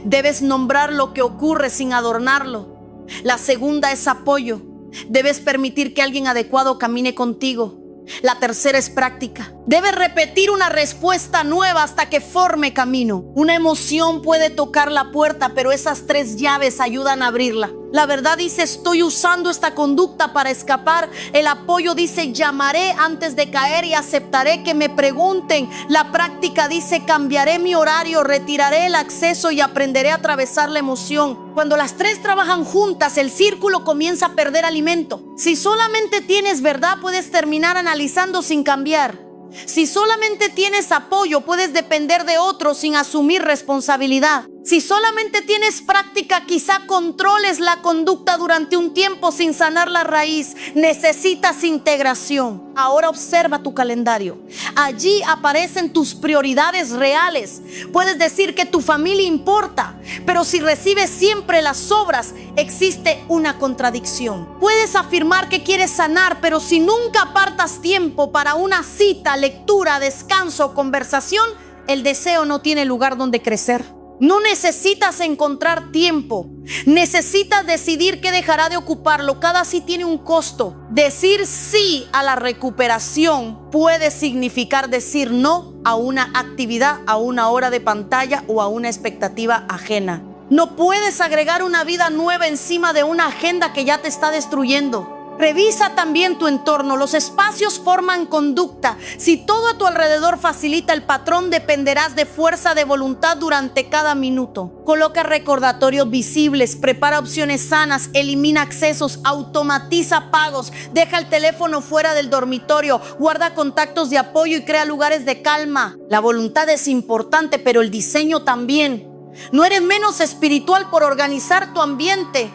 Debes nombrar lo que ocurre sin adornarlo. La segunda es apoyo. Debes permitir que alguien adecuado camine contigo. La tercera es práctica. Debes repetir una respuesta nueva hasta que forme camino. Una emoción puede tocar la puerta, pero esas 3 llaves ayudan a abrirla. La verdad dice: estoy usando esta conducta para escapar. El apoyo dice: llamaré antes de caer y aceptaré que me pregunten. La práctica dice: cambiaré mi horario, retiraré el acceso y aprenderé a atravesar la emoción. Cuando las 3 trabajan juntas, el círculo comienza a perder alimento. Si solamente tienes verdad, puedes terminar analizando sin cambiar. Si solamente tienes apoyo, puedes depender de otros sin asumir responsabilidad. Si solamente tienes práctica, quizá controles la conducta durante un tiempo sin sanar la raíz. Necesitas integración. Ahora observa tu calendario. Allí aparecen tus prioridades reales. Puedes decir que tu familia importa, pero si recibes siempre las obras, existe una contradicción. Puedes afirmar que quieres sanar, pero si nunca apartas tiempo para una cita, lectura, descanso o conversación, el deseo no tiene lugar donde crecer. No necesitas encontrar tiempo. Necesitas decidir qué dejará de ocuparlo. Cada sí tiene un costo. Decir sí a la recuperación puede significar decir no a una actividad, a una hora de pantalla o a una expectativa ajena. No puedes agregar una vida nueva encima de una agenda que ya te está destruyendo. Revisa también tu entorno. Los espacios forman conducta. Si todo a tu alrededor facilita el patrón, dependerás de fuerza de voluntad durante cada minuto. Coloca recordatorios visibles, prepara opciones sanas, elimina accesos, automatiza pagos, deja el teléfono fuera del dormitorio, guarda contactos de apoyo y crea lugares de calma. La voluntad es importante, pero el diseño también. No eres menos espiritual por organizar tu ambiente.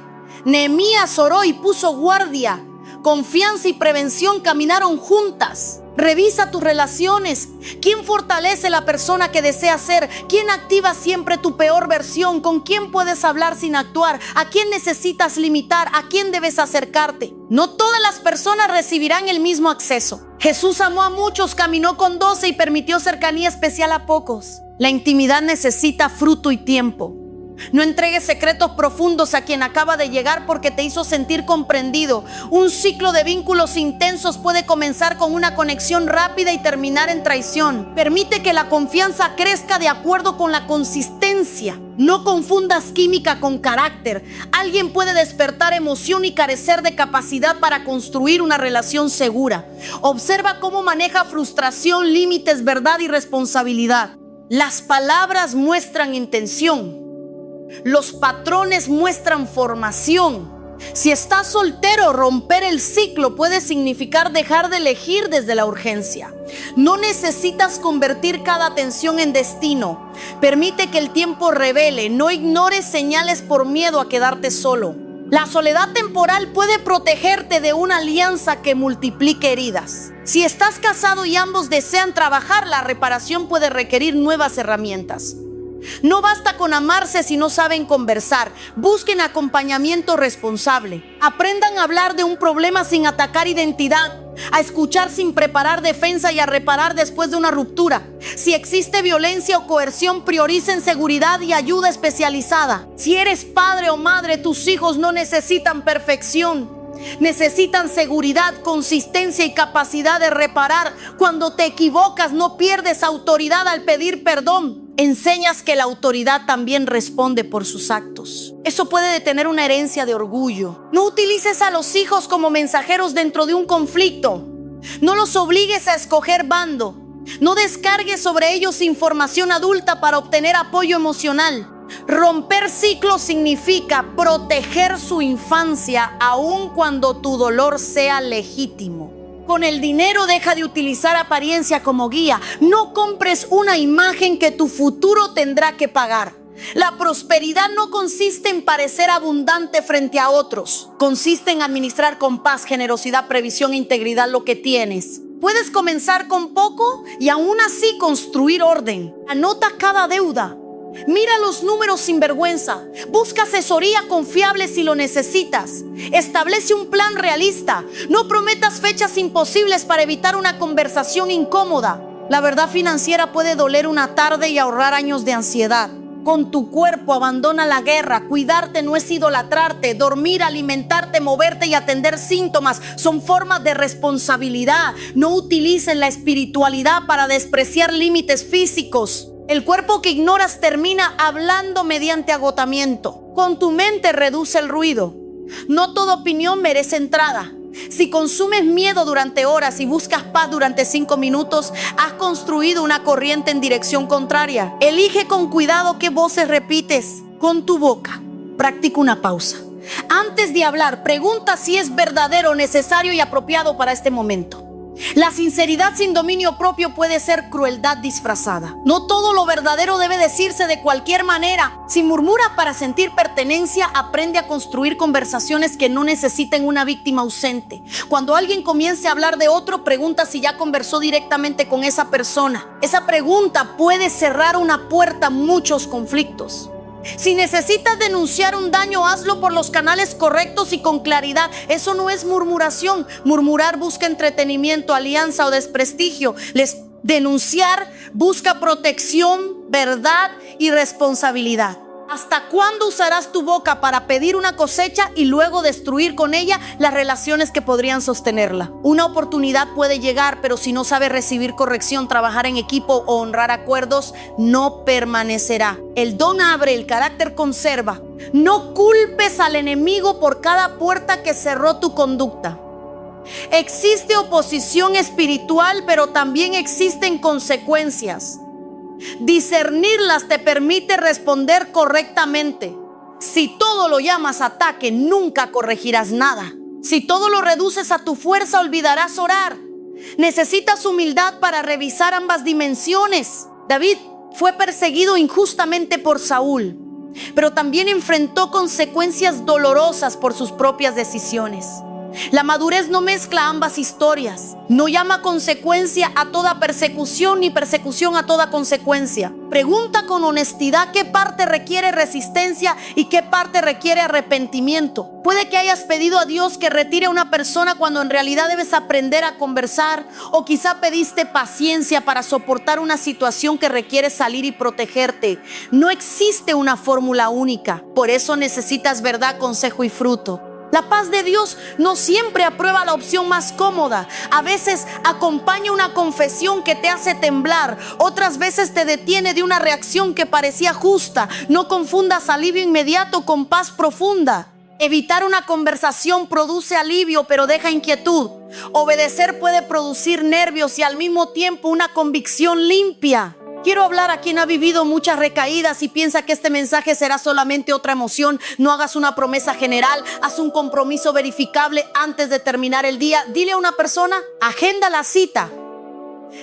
Nehemías oró y puso guardia. Confianza y prevención caminaron juntas. Revisa tus relaciones. ¿Quién fortalece la persona que deseas ser? ¿Quién activa siempre tu peor versión? ¿Con quién puedes hablar sin actuar? ¿A quién necesitas limitar? ¿A quién debes acercarte? No todas las personas recibirán el mismo acceso. Jesús amó a muchos, caminó con 12 y permitió cercanía especial a pocos. La intimidad necesita fruto y tiempo. No entregues secretos profundos a quien acaba de llegar porque te hizo sentir comprendido. Un ciclo de vínculos intensos puede comenzar con una conexión rápida y terminar en traición. Permite que la confianza crezca de acuerdo con la consistencia. No confundas química con carácter. Alguien puede despertar emoción y carecer de capacidad para construir una relación segura. Observa cómo maneja frustración, límites, verdad y responsabilidad. Las palabras muestran intención. Los patrones muestran formación. Si estás soltero, romper el ciclo puede significar dejar de elegir desde la urgencia. No necesitas convertir cada tensión en destino. Permite que el tiempo revele. No ignores señales por miedo a quedarte solo. La soledad temporal puede protegerte de una alianza que multiplique heridas. Si estás casado y ambos desean trabajar, la reparación puede requerir nuevas herramientas. No basta con amarse si no saben conversar. Busquen acompañamiento responsable. Aprendan a hablar de un problema sin atacar identidad, a escuchar sin preparar defensa y a reparar después de una ruptura. Si existe violencia o coerción, prioricen seguridad y ayuda especializada. Si eres padre o madre, tus hijos no necesitan perfección. Necesitan seguridad, consistencia y capacidad de reparar. Cuando te equivocas, no pierdes autoridad al pedir perdón. Enseñas que la autoridad también responde por sus actos. Eso puede detener una herencia de orgullo. No utilices a los hijos como mensajeros dentro de un conflicto. No los obligues a escoger bando. No descargues sobre ellos información adulta para obtener apoyo emocional. Romper ciclos significa proteger su infancia aun cuando tu dolor sea legítimo. Con el dinero deja de utilizar apariencia como guía. No compres una imagen que tu futuro tendrá que pagar. La prosperidad no consiste en parecer abundante frente a otros. Consiste en administrar con paz, generosidad, previsión e integridad lo que tienes. Puedes comenzar con poco y aún así construir orden. Anota cada deuda. Mira los números sin vergüenza. Busca asesoría confiable si lo necesitas. Establece un plan realista. No prometas fechas imposibles para evitar una conversación incómoda. La verdad financiera puede doler una tarde y ahorrar años de ansiedad. Con tu cuerpo abandona la guerra. Cuidarte no es idolatrarte. Dormir, alimentarte, moverte y atender síntomas son formas de responsabilidad. No utilicen la espiritualidad para despreciar límites físicos. El cuerpo que ignoras termina hablando mediante agotamiento. Con tu mente reduce el ruido. No toda opinión merece entrada. Si consumes miedo durante horas y buscas paz durante 5 minutos, has construido una corriente en dirección contraria. Elige con cuidado qué voces repites. Con tu boca, practica una pausa. Antes de hablar, pregunta si es verdadero, necesario y apropiado para este momento. La sinceridad sin dominio propio puede ser crueldad disfrazada. No todo lo verdadero debe decirse de cualquier manera. Si murmura para sentir pertenencia, aprende a construir conversaciones que no necesiten una víctima ausente. Cuando alguien comience a hablar de otro, pregunta si ya conversó directamente con esa persona. Esa pregunta puede cerrar una puerta a muchos conflictos. Si necesitas denunciar un daño, hazlo por los canales correctos y con claridad. Eso no es murmuración. Murmurar busca entretenimiento, alianza o desprestigio. Denunciar busca protección, verdad y responsabilidad. ¿Hasta cuándo usarás tu boca para pedir una cosecha y luego destruir con ella las relaciones que podrían sostenerla? Una oportunidad puede llegar, pero si no sabes recibir corrección, trabajar en equipo o honrar acuerdos, no permanecerá. El don abre, el carácter conserva. No culpes al enemigo por cada puerta que cerró tu conducta. Existe oposición espiritual, pero también existen consecuencias. Discernirlas te permite responder correctamente. Si todo lo llamas ataque, nunca corregirás nada. Si todo lo reduces a tu fuerza, olvidarás orar. Necesitas humildad para revisar ambas dimensiones. David fue perseguido injustamente por Saúl, pero también enfrentó consecuencias dolorosas por sus propias decisiones. La madurez no mezcla ambas historias. No llama consecuencia a toda persecución ni persecución a toda consecuencia. Pregunta con honestidad qué parte requiere resistencia y qué parte requiere arrepentimiento. Puede que hayas pedido a Dios que retire a una persona cuando en realidad debes aprender a conversar, o quizá pediste paciencia para soportar una situación que requiere salir y protegerte. No existe una fórmula única. Por eso necesitas verdad, consejo y fruto. La paz de Dios no siempre aprueba la opción más cómoda. A veces acompaña una confesión que te hace temblar. Otras veces te detiene de una reacción que parecía justa. No confundas alivio inmediato con paz profunda. Evitar una conversación produce alivio, pero deja inquietud. Obedecer puede producir nervios y al mismo tiempo una convicción limpia. Quiero hablar a quien ha vivido muchas recaídas y piensa que este mensaje será solamente otra emoción. No hagas una promesa general, haz un compromiso verificable antes de terminar el día. Dile a una persona, agenda la cita,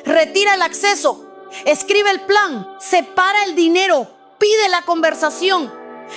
retira el acceso, escribe el plan, separa el dinero, pide la conversación.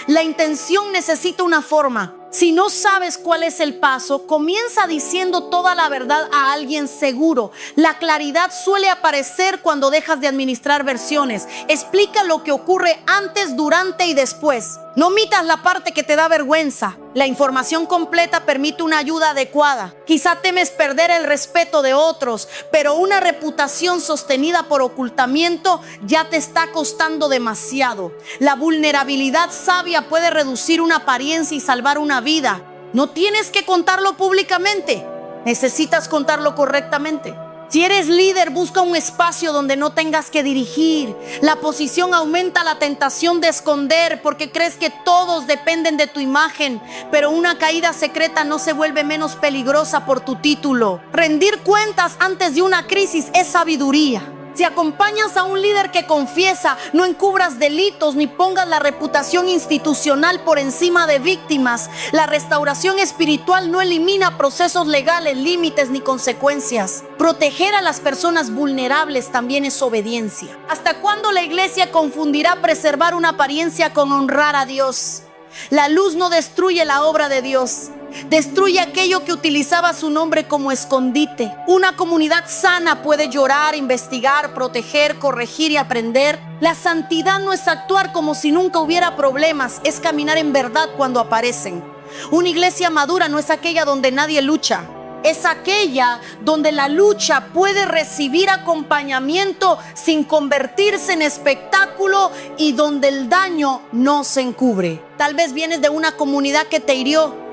La intención necesita una forma. Si no sabes cuál es el paso, comienza diciendo toda la verdad a alguien seguro. La claridad suele aparecer cuando dejas de administrar versiones. Explica lo que ocurre antes, durante y después. No omitas la parte que te da vergüenza. La información completa permite una ayuda adecuada. Quizá temes perder el respeto de otros, pero una reputación sostenida por ocultamiento ya te está costando demasiado. La vulnerabilidad sabia puede reducir una apariencia y salvar una vida. No tienes que contarlo públicamente, necesitas contarlo correctamente. Si eres líder, busca un espacio donde no tengas que dirigir. La posición aumenta la tentación de esconder porque crees que todos dependen de tu imagen, pero una caída secreta no se vuelve menos peligrosa por tu título. Rendir cuentas antes de una crisis es sabiduría. Si acompañas a un líder que confiesa, no encubras delitos ni pongas la reputación institucional por encima de víctimas. La restauración espiritual no elimina procesos legales, límites ni consecuencias. Proteger a las personas vulnerables también es obediencia. ¿Hasta cuándo la iglesia confundirá preservar una apariencia con honrar a Dios? La luz no destruye la obra de Dios. Destruye aquello que utilizaba su nombre como escondite. Una comunidad sana puede llorar, investigar, proteger, corregir y aprender. La santidad no es actuar como si nunca hubiera problemas, es caminar en verdad cuando aparecen. Una iglesia madura no es aquella donde nadie lucha, es aquella donde la lucha puede recibir acompañamiento sin convertirse en espectáculo y donde el daño no se encubre. Tal vez vienes de una comunidad que te hirió.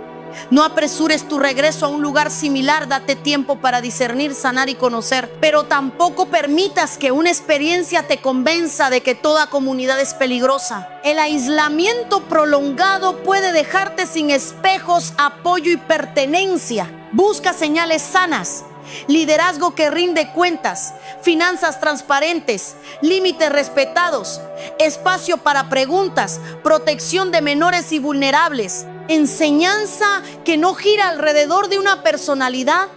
No apresures tu regreso a un lugar similar, date tiempo para discernir, sanar y conocer. Pero tampoco permitas que una experiencia te convenza de que toda comunidad es peligrosa. El aislamiento prolongado puede dejarte sin espejos, apoyo y pertenencia. Busca señales sanas. Liderazgo que rinde cuentas, finanzas transparentes, límites respetados, espacio para preguntas, protección de menores y vulnerables, enseñanza que no gira alrededor de una personalidad,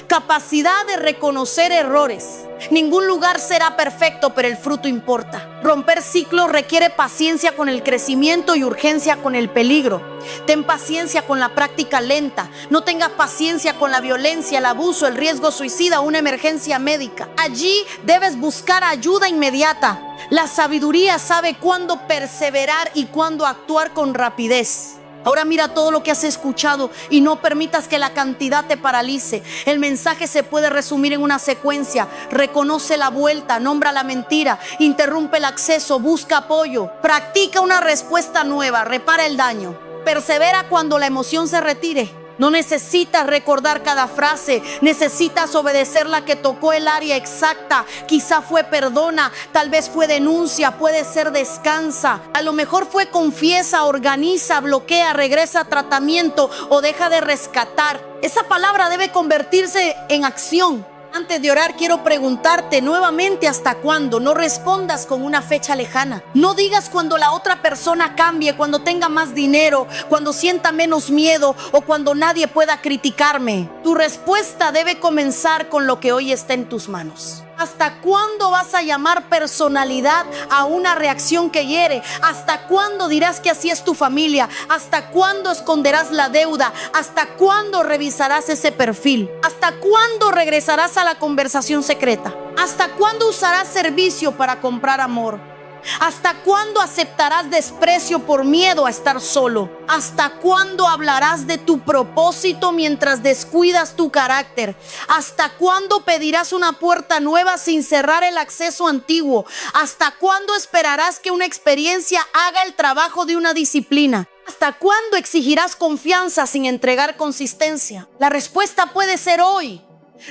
capacidad de reconocer errores. Ningún lugar será perfecto, pero el fruto importa. Romper ciclos requiere paciencia con el crecimiento y urgencia con el peligro. Ten paciencia con la práctica lenta. No tengas paciencia con la violencia, el abuso, el riesgo suicida o una emergencia médica. Allí debes buscar ayuda inmediata. La sabiduría sabe cuándo perseverar y cuándo actuar con rapidez. Ahora mira todo lo que has escuchado y no permitas que la cantidad te paralice. El mensaje se puede resumir en una secuencia. Reconoce la vuelta, nombra la mentira, interrumpe el acceso, busca apoyo, practica una respuesta nueva, repara el daño, persevera cuando la emoción se retire. No necesitas recordar cada frase, necesitas obedecer la que tocó el área exacta. Quizá fue perdona, tal vez fue denuncia, puede ser descansa. A lo mejor fue confiesa, organiza, bloquea, regresa a tratamiento o deja de rescatar. Esa palabra debe convertirse en acción. Antes de orar quiero preguntarte nuevamente ¿hasta cuándo? No respondas con una fecha lejana. No digas cuando la otra persona cambie, cuando tenga más dinero, cuando sienta menos miedo o cuando nadie pueda criticarme. Tu respuesta debe comenzar con lo que hoy está en tus manos. ¿Hasta cuándo vas a llamar personalidad a una reacción que hiere? ¿Hasta cuándo dirás que así es tu familia? ¿Hasta cuándo esconderás la deuda? ¿Hasta cuándo revisarás ese perfil? ¿Hasta cuándo regresarás a la conversación secreta? ¿Hasta cuándo usarás servicio para comprar amor? ¿Hasta cuándo aceptarás desprecio por miedo a estar solo? ¿Hasta cuándo hablarás de tu propósito mientras descuidas tu carácter? ¿Hasta cuándo pedirás una puerta nueva sin cerrar el acceso antiguo? ¿Hasta cuándo esperarás que una experiencia haga el trabajo de una disciplina? ¿Hasta cuándo exigirás confianza sin entregar consistencia? La respuesta puede ser hoy.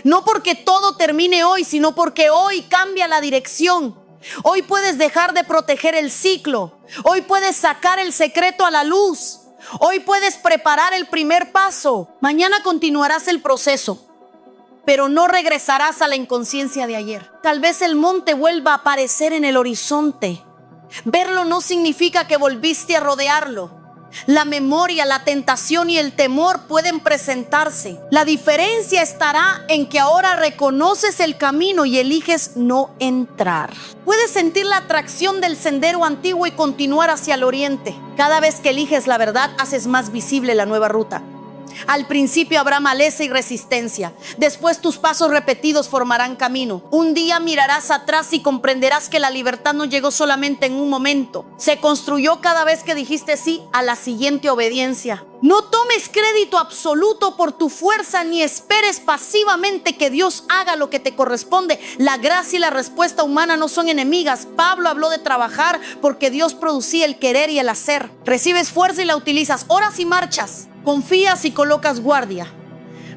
No porque todo termine hoy, sino porque hoy cambia la dirección. Hoy puedes dejar de proteger el ciclo. Hoy puedes sacar el secreto a la luz. Hoy puedes preparar el primer paso. Mañana continuarás el proceso, pero no regresarás a la inconsciencia de ayer. Tal vez el monte vuelva a aparecer en el horizonte. Verlo no significa que volviste a rodearlo. La memoria, la tentación y el temor pueden presentarse. La diferencia estará en que ahora reconoces el camino y eliges no entrar. Puedes sentir la atracción del sendero antiguo y continuar hacia el oriente. Cada vez que eliges la verdad, haces más visible la nueva ruta. Al principio habrá maleza y resistencia. Después tus pasos repetidos formarán camino. Un día mirarás atrás y comprenderás que la libertad no llegó solamente en un momento. Se construyó cada vez que dijiste sí a la siguiente obediencia. No tomes crédito absoluto por tu fuerza ni esperes pasivamente que Dios haga lo que te corresponde. La gracia y la respuesta humana no son enemigas. Pablo habló de trabajar porque Dios producía el querer y el hacer. Recibes fuerza y la utilizas. Oras y marchas. Confías y colocas guardia.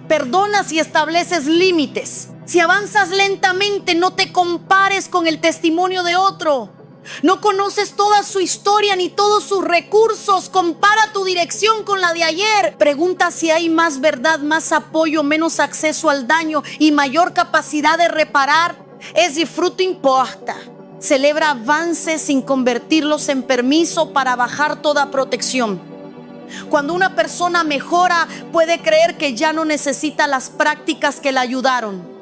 Perdonas y estableces límites. Si avanzas lentamente, no te compares con el testimonio de otro. No conoces toda su historia ni todos sus recursos. Compara tu dirección con la de ayer. Pregunta si hay más verdad, más apoyo, menos acceso al daño y mayor capacidad de reparar. Ese fruto importa. Celebra avances sin convertirlos en permiso para bajar toda protección. Cuando una persona mejora, puede creer que ya no necesita las prácticas que la ayudaron.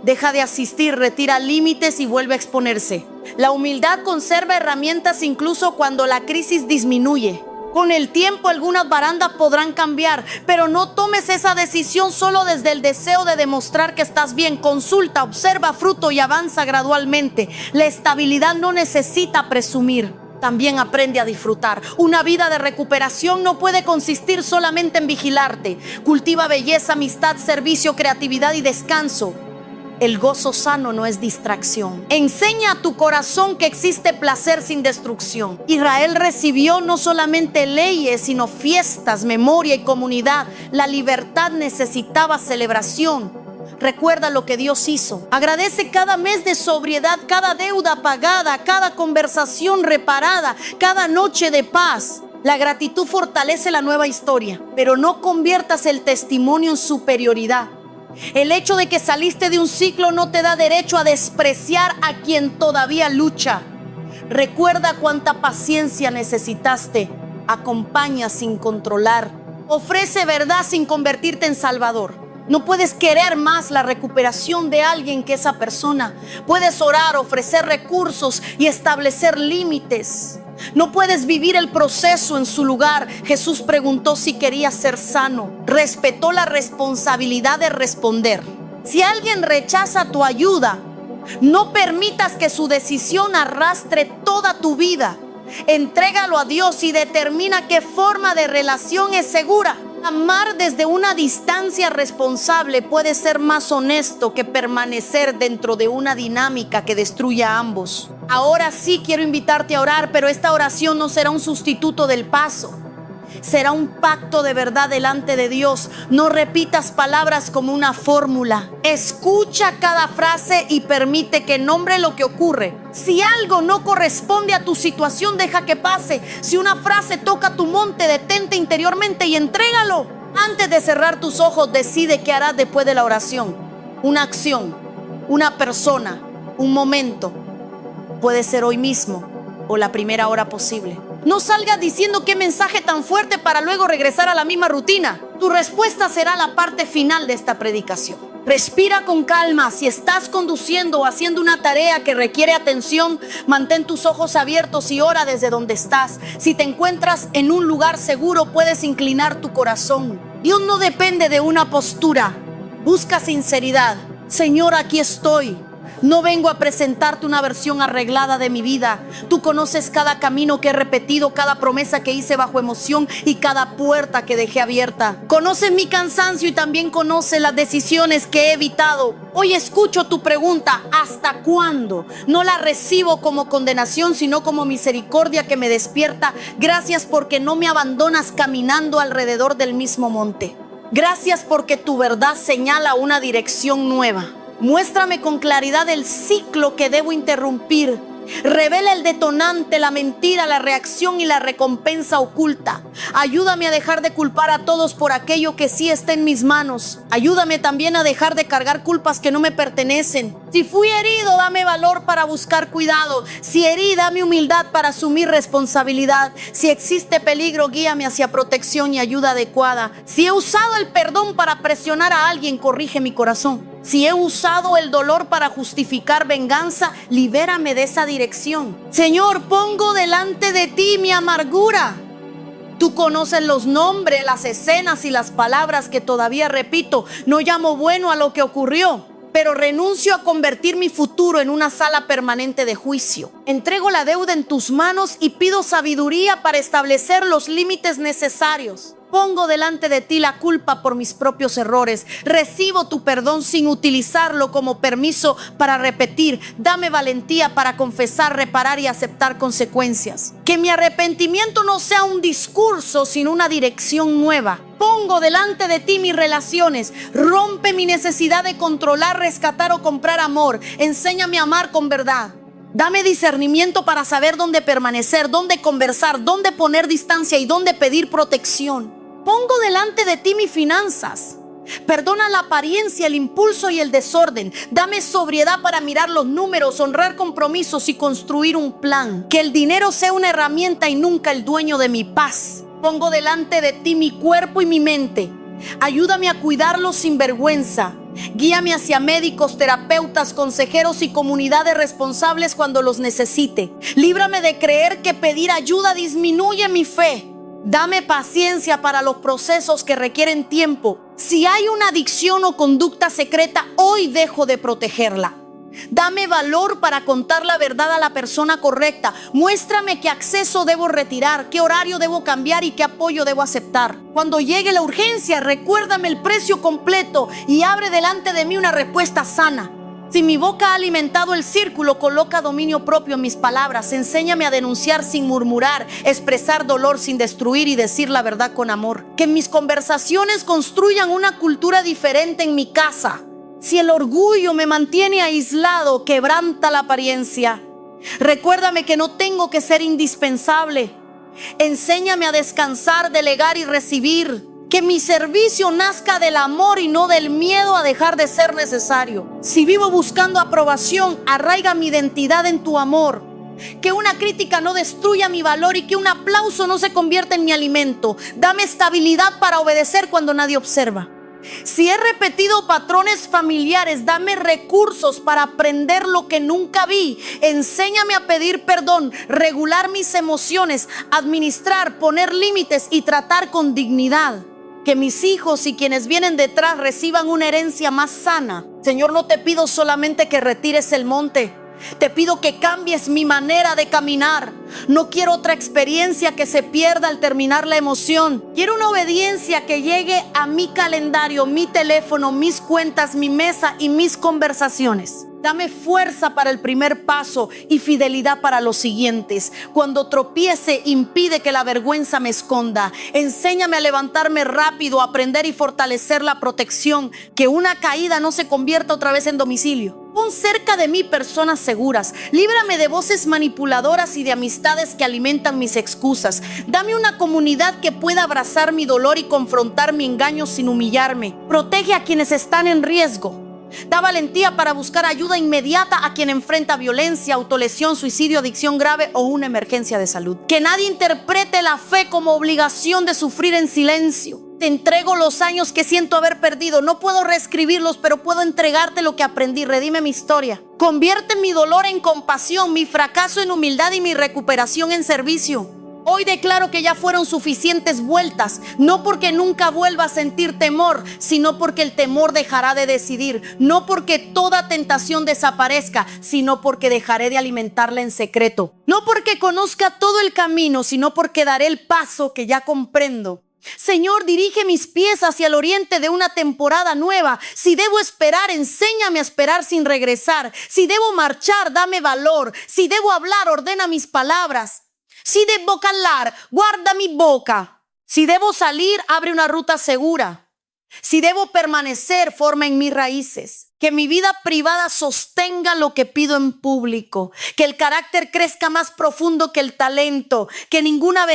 Deja de asistir, retira límites y vuelve a exponerse. La humildad conserva herramientas incluso cuando la crisis disminuye. Con el tiempo algunas barandas podrán cambiar, pero no tomes esa decisión solo desde el deseo de demostrar que estás bien. Consulta, observa fruto y avanza gradualmente. La estabilidad no necesita presumir. También aprende a disfrutar. Una vida de recuperación no puede consistir solamente en vigilarte. Cultiva belleza, amistad, servicio, creatividad y descanso. El gozo sano no es distracción. Enseña a tu corazón que existe placer sin destrucción. Israel recibió no solamente leyes, sino fiestas, memoria y comunidad. La libertad necesitaba celebración. Recuerda lo que Dios hizo. Agradece cada mes de sobriedad, cada deuda pagada, cada conversación reparada, cada noche de paz. La gratitud fortalece la nueva historia, pero no conviertas el testimonio en superioridad. El hecho de que saliste de un ciclo no te da derecho a despreciar a quien todavía lucha. Recuerda cuánta paciencia necesitaste. Acompaña sin controlar. Ofrece verdad sin convertirte en salvador. No puedes querer más la recuperación de alguien que esa persona. Puedes orar, ofrecer recursos y establecer límites. No puedes vivir el proceso en su lugar. Jesús preguntó si quería ser sano. Respetó la responsabilidad de responder. Si alguien rechaza tu ayuda, no permitas que su decisión arrastre toda tu vida. Entrégalo a Dios y determina qué forma de relación es segura. Amar desde una distancia responsable puede ser más honesto que permanecer dentro de una dinámica que destruya a ambos. Ahora sí quiero invitarte a orar, pero esta oración no será un sustituto del paso. Será un pacto de verdad delante de Dios. No repitas palabras como una fórmula. Escucha cada frase y permite que nombre lo que ocurre. Si algo no corresponde a tu situación, deja que pase. Si una frase toca tu monte, detente interiormente y entrégalo. Antes de cerrar tus ojos, decide qué harás después de la oración. Una acción, una persona, un momento. Puede ser hoy mismo o la primera hora posible. No salgas diciendo qué mensaje tan fuerte para luego regresar a la misma rutina. Tu respuesta será la parte final de esta predicación. Respira con calma. Si estás conduciendo o haciendo una tarea que requiere atención, mantén tus ojos abiertos y ora desde donde estás. Si te encuentras en un lugar seguro, puedes inclinar tu corazón. Dios no depende de una postura. Busca sinceridad. Señor, aquí estoy. No vengo a presentarte una versión arreglada de mi vida. Tú conoces cada camino que he repetido, cada promesa que hice bajo emoción y cada puerta que dejé abierta. Conoces mi cansancio y también conoces las decisiones que he evitado. Hoy escucho tu pregunta, ¿hasta cuándo? No la recibo como condenación, sino como misericordia que me despierta. Gracias porque no me abandonas caminando alrededor del mismo monte. Gracias porque tu verdad señala una dirección nueva. Muéstrame con claridad el ciclo que debo interrumpir. Revela el detonante, la mentira, la reacción y la recompensa oculta. Ayúdame a dejar de culpar a todos por aquello que sí está en mis manos. Ayúdame también a dejar de cargar culpas que no me pertenecen. Si fui herido, dame valor para buscar cuidado. Si herí, dame humildad para asumir responsabilidad. Si existe peligro, guíame hacia protección y ayuda adecuada. Si he usado el perdón para presionar a alguien, corrige mi corazón. Si he usado el dolor para justificar venganza, libérame de esa dirección. Señor, pongo delante de ti mi amargura. Tú conoces los nombres, las escenas y las palabras que todavía repito. No llamo bueno a lo que ocurrió, pero renuncio a convertir mi futuro en una sala permanente de juicio. Entrego la deuda en tus manos y pido sabiduría para establecer los límites necesarios. Pongo delante de ti la culpa por mis propios errores. Recibo tu perdón sin utilizarlo como permiso para repetir. Dame valentía para confesar, reparar y aceptar consecuencias. Que mi arrepentimiento no sea un discurso, sino una dirección nueva. Pongo delante de ti mis relaciones. Rompe mi necesidad de controlar, rescatar o comprar amor. Enséñame a amar con verdad. Dame discernimiento para saber dónde permanecer, dónde conversar, dónde poner distancia y dónde pedir protección. Pongo delante de ti mis finanzas. Perdona la apariencia, el impulso y el desorden. Dame sobriedad para mirar los números, honrar compromisos y construir un plan. Que el dinero sea una herramienta y nunca el dueño de mi paz. Pongo delante de ti mi cuerpo y mi mente. Ayúdame a cuidarlos sin vergüenza. Guíame hacia médicos, terapeutas, consejeros y comunidades responsables cuando los necesite. Líbrame de creer que pedir ayuda disminuye mi fe. Dame paciencia para los procesos que requieren tiempo. Si hay una adicción o conducta secreta, hoy dejo de protegerla. Dame valor para contar la verdad a la persona correcta. Muéstrame qué acceso debo retirar, qué horario debo cambiar y qué apoyo debo aceptar. Cuando llegue la urgencia, recuérdame el precio completo y abre delante de mí una respuesta sana. Si mi boca ha alimentado el círculo, coloca dominio propio en mis palabras. Enséñame a denunciar sin murmurar, expresar dolor sin destruir y decir la verdad con amor. Que mis conversaciones construyan una cultura diferente en mi casa. Si el orgullo me mantiene aislado, quebranta la apariencia. Recuérdame que no tengo que ser indispensable. Enséñame a descansar, delegar y recibir. Que mi servicio nazca del amor y no del miedo a dejar de ser necesario. Si vivo buscando aprobación, arraiga mi identidad en tu amor. Que una crítica no destruya mi valor y que un aplauso no se convierta en mi alimento. Dame estabilidad para obedecer cuando nadie observa. Si he repetido patrones familiares, dame recursos para aprender lo que nunca vi. Enséñame a pedir perdón, regular mis emociones, administrar, poner límites y tratar con dignidad. Que mis hijos y quienes vienen detrás reciban una herencia más sana. Señor, no te pido solamente que retires el monte. Te pido que cambies mi manera de caminar. No quiero otra experiencia que se pierda al terminar la emoción. Quiero una obediencia que llegue a mi calendario, mi teléfono, mis cuentas, mi mesa y mis conversaciones. Dame fuerza para el primer paso y fidelidad para los siguientes. Cuando tropiece, impide que la vergüenza me esconda. Enséñame a levantarme rápido, a aprender y fortalecer la protección. Que una caída no se convierta otra vez en domicilio. Pon cerca de mí personas seguras. Líbrame de voces manipuladoras y de amistades que alimentan mis excusas. Dame una comunidad que pueda abrazar mi dolor y confrontar mi engaño sin humillarme. Protege a quienes están en riesgo. Da valentía para buscar ayuda inmediata a quien enfrenta violencia, autolesión, suicidio, adicción grave o una emergencia de salud. Que nadie interprete la fe como obligación de sufrir en silencio. Te entrego los años que siento haber perdido. No puedo reescribirlos, pero puedo entregarte lo que aprendí. Redime mi historia. Convierte mi dolor en compasión, mi fracaso en humildad y mi recuperación en servicio. Hoy declaro que ya fueron suficientes vueltas, no porque nunca vuelva a sentir temor, sino porque el temor dejará de decidir, no porque toda tentación desaparezca, sino porque dejaré de alimentarla en secreto, no porque conozca todo el camino, sino porque daré el paso que ya comprendo. Señor, dirige mis pies hacia el oriente de una temporada nueva. Si debo esperar, enséñame a esperar sin regresar. Si debo marchar, dame valor. Si debo hablar, ordena mis palabras. Si debo callar, guarda mi boca. Si debo salir, abre una ruta segura. Si debo permanecer, forma en mis raíces. Que mi vida privada sostenga lo que pido en público. Que el carácter crezca más profundo que el talento. Que ninguna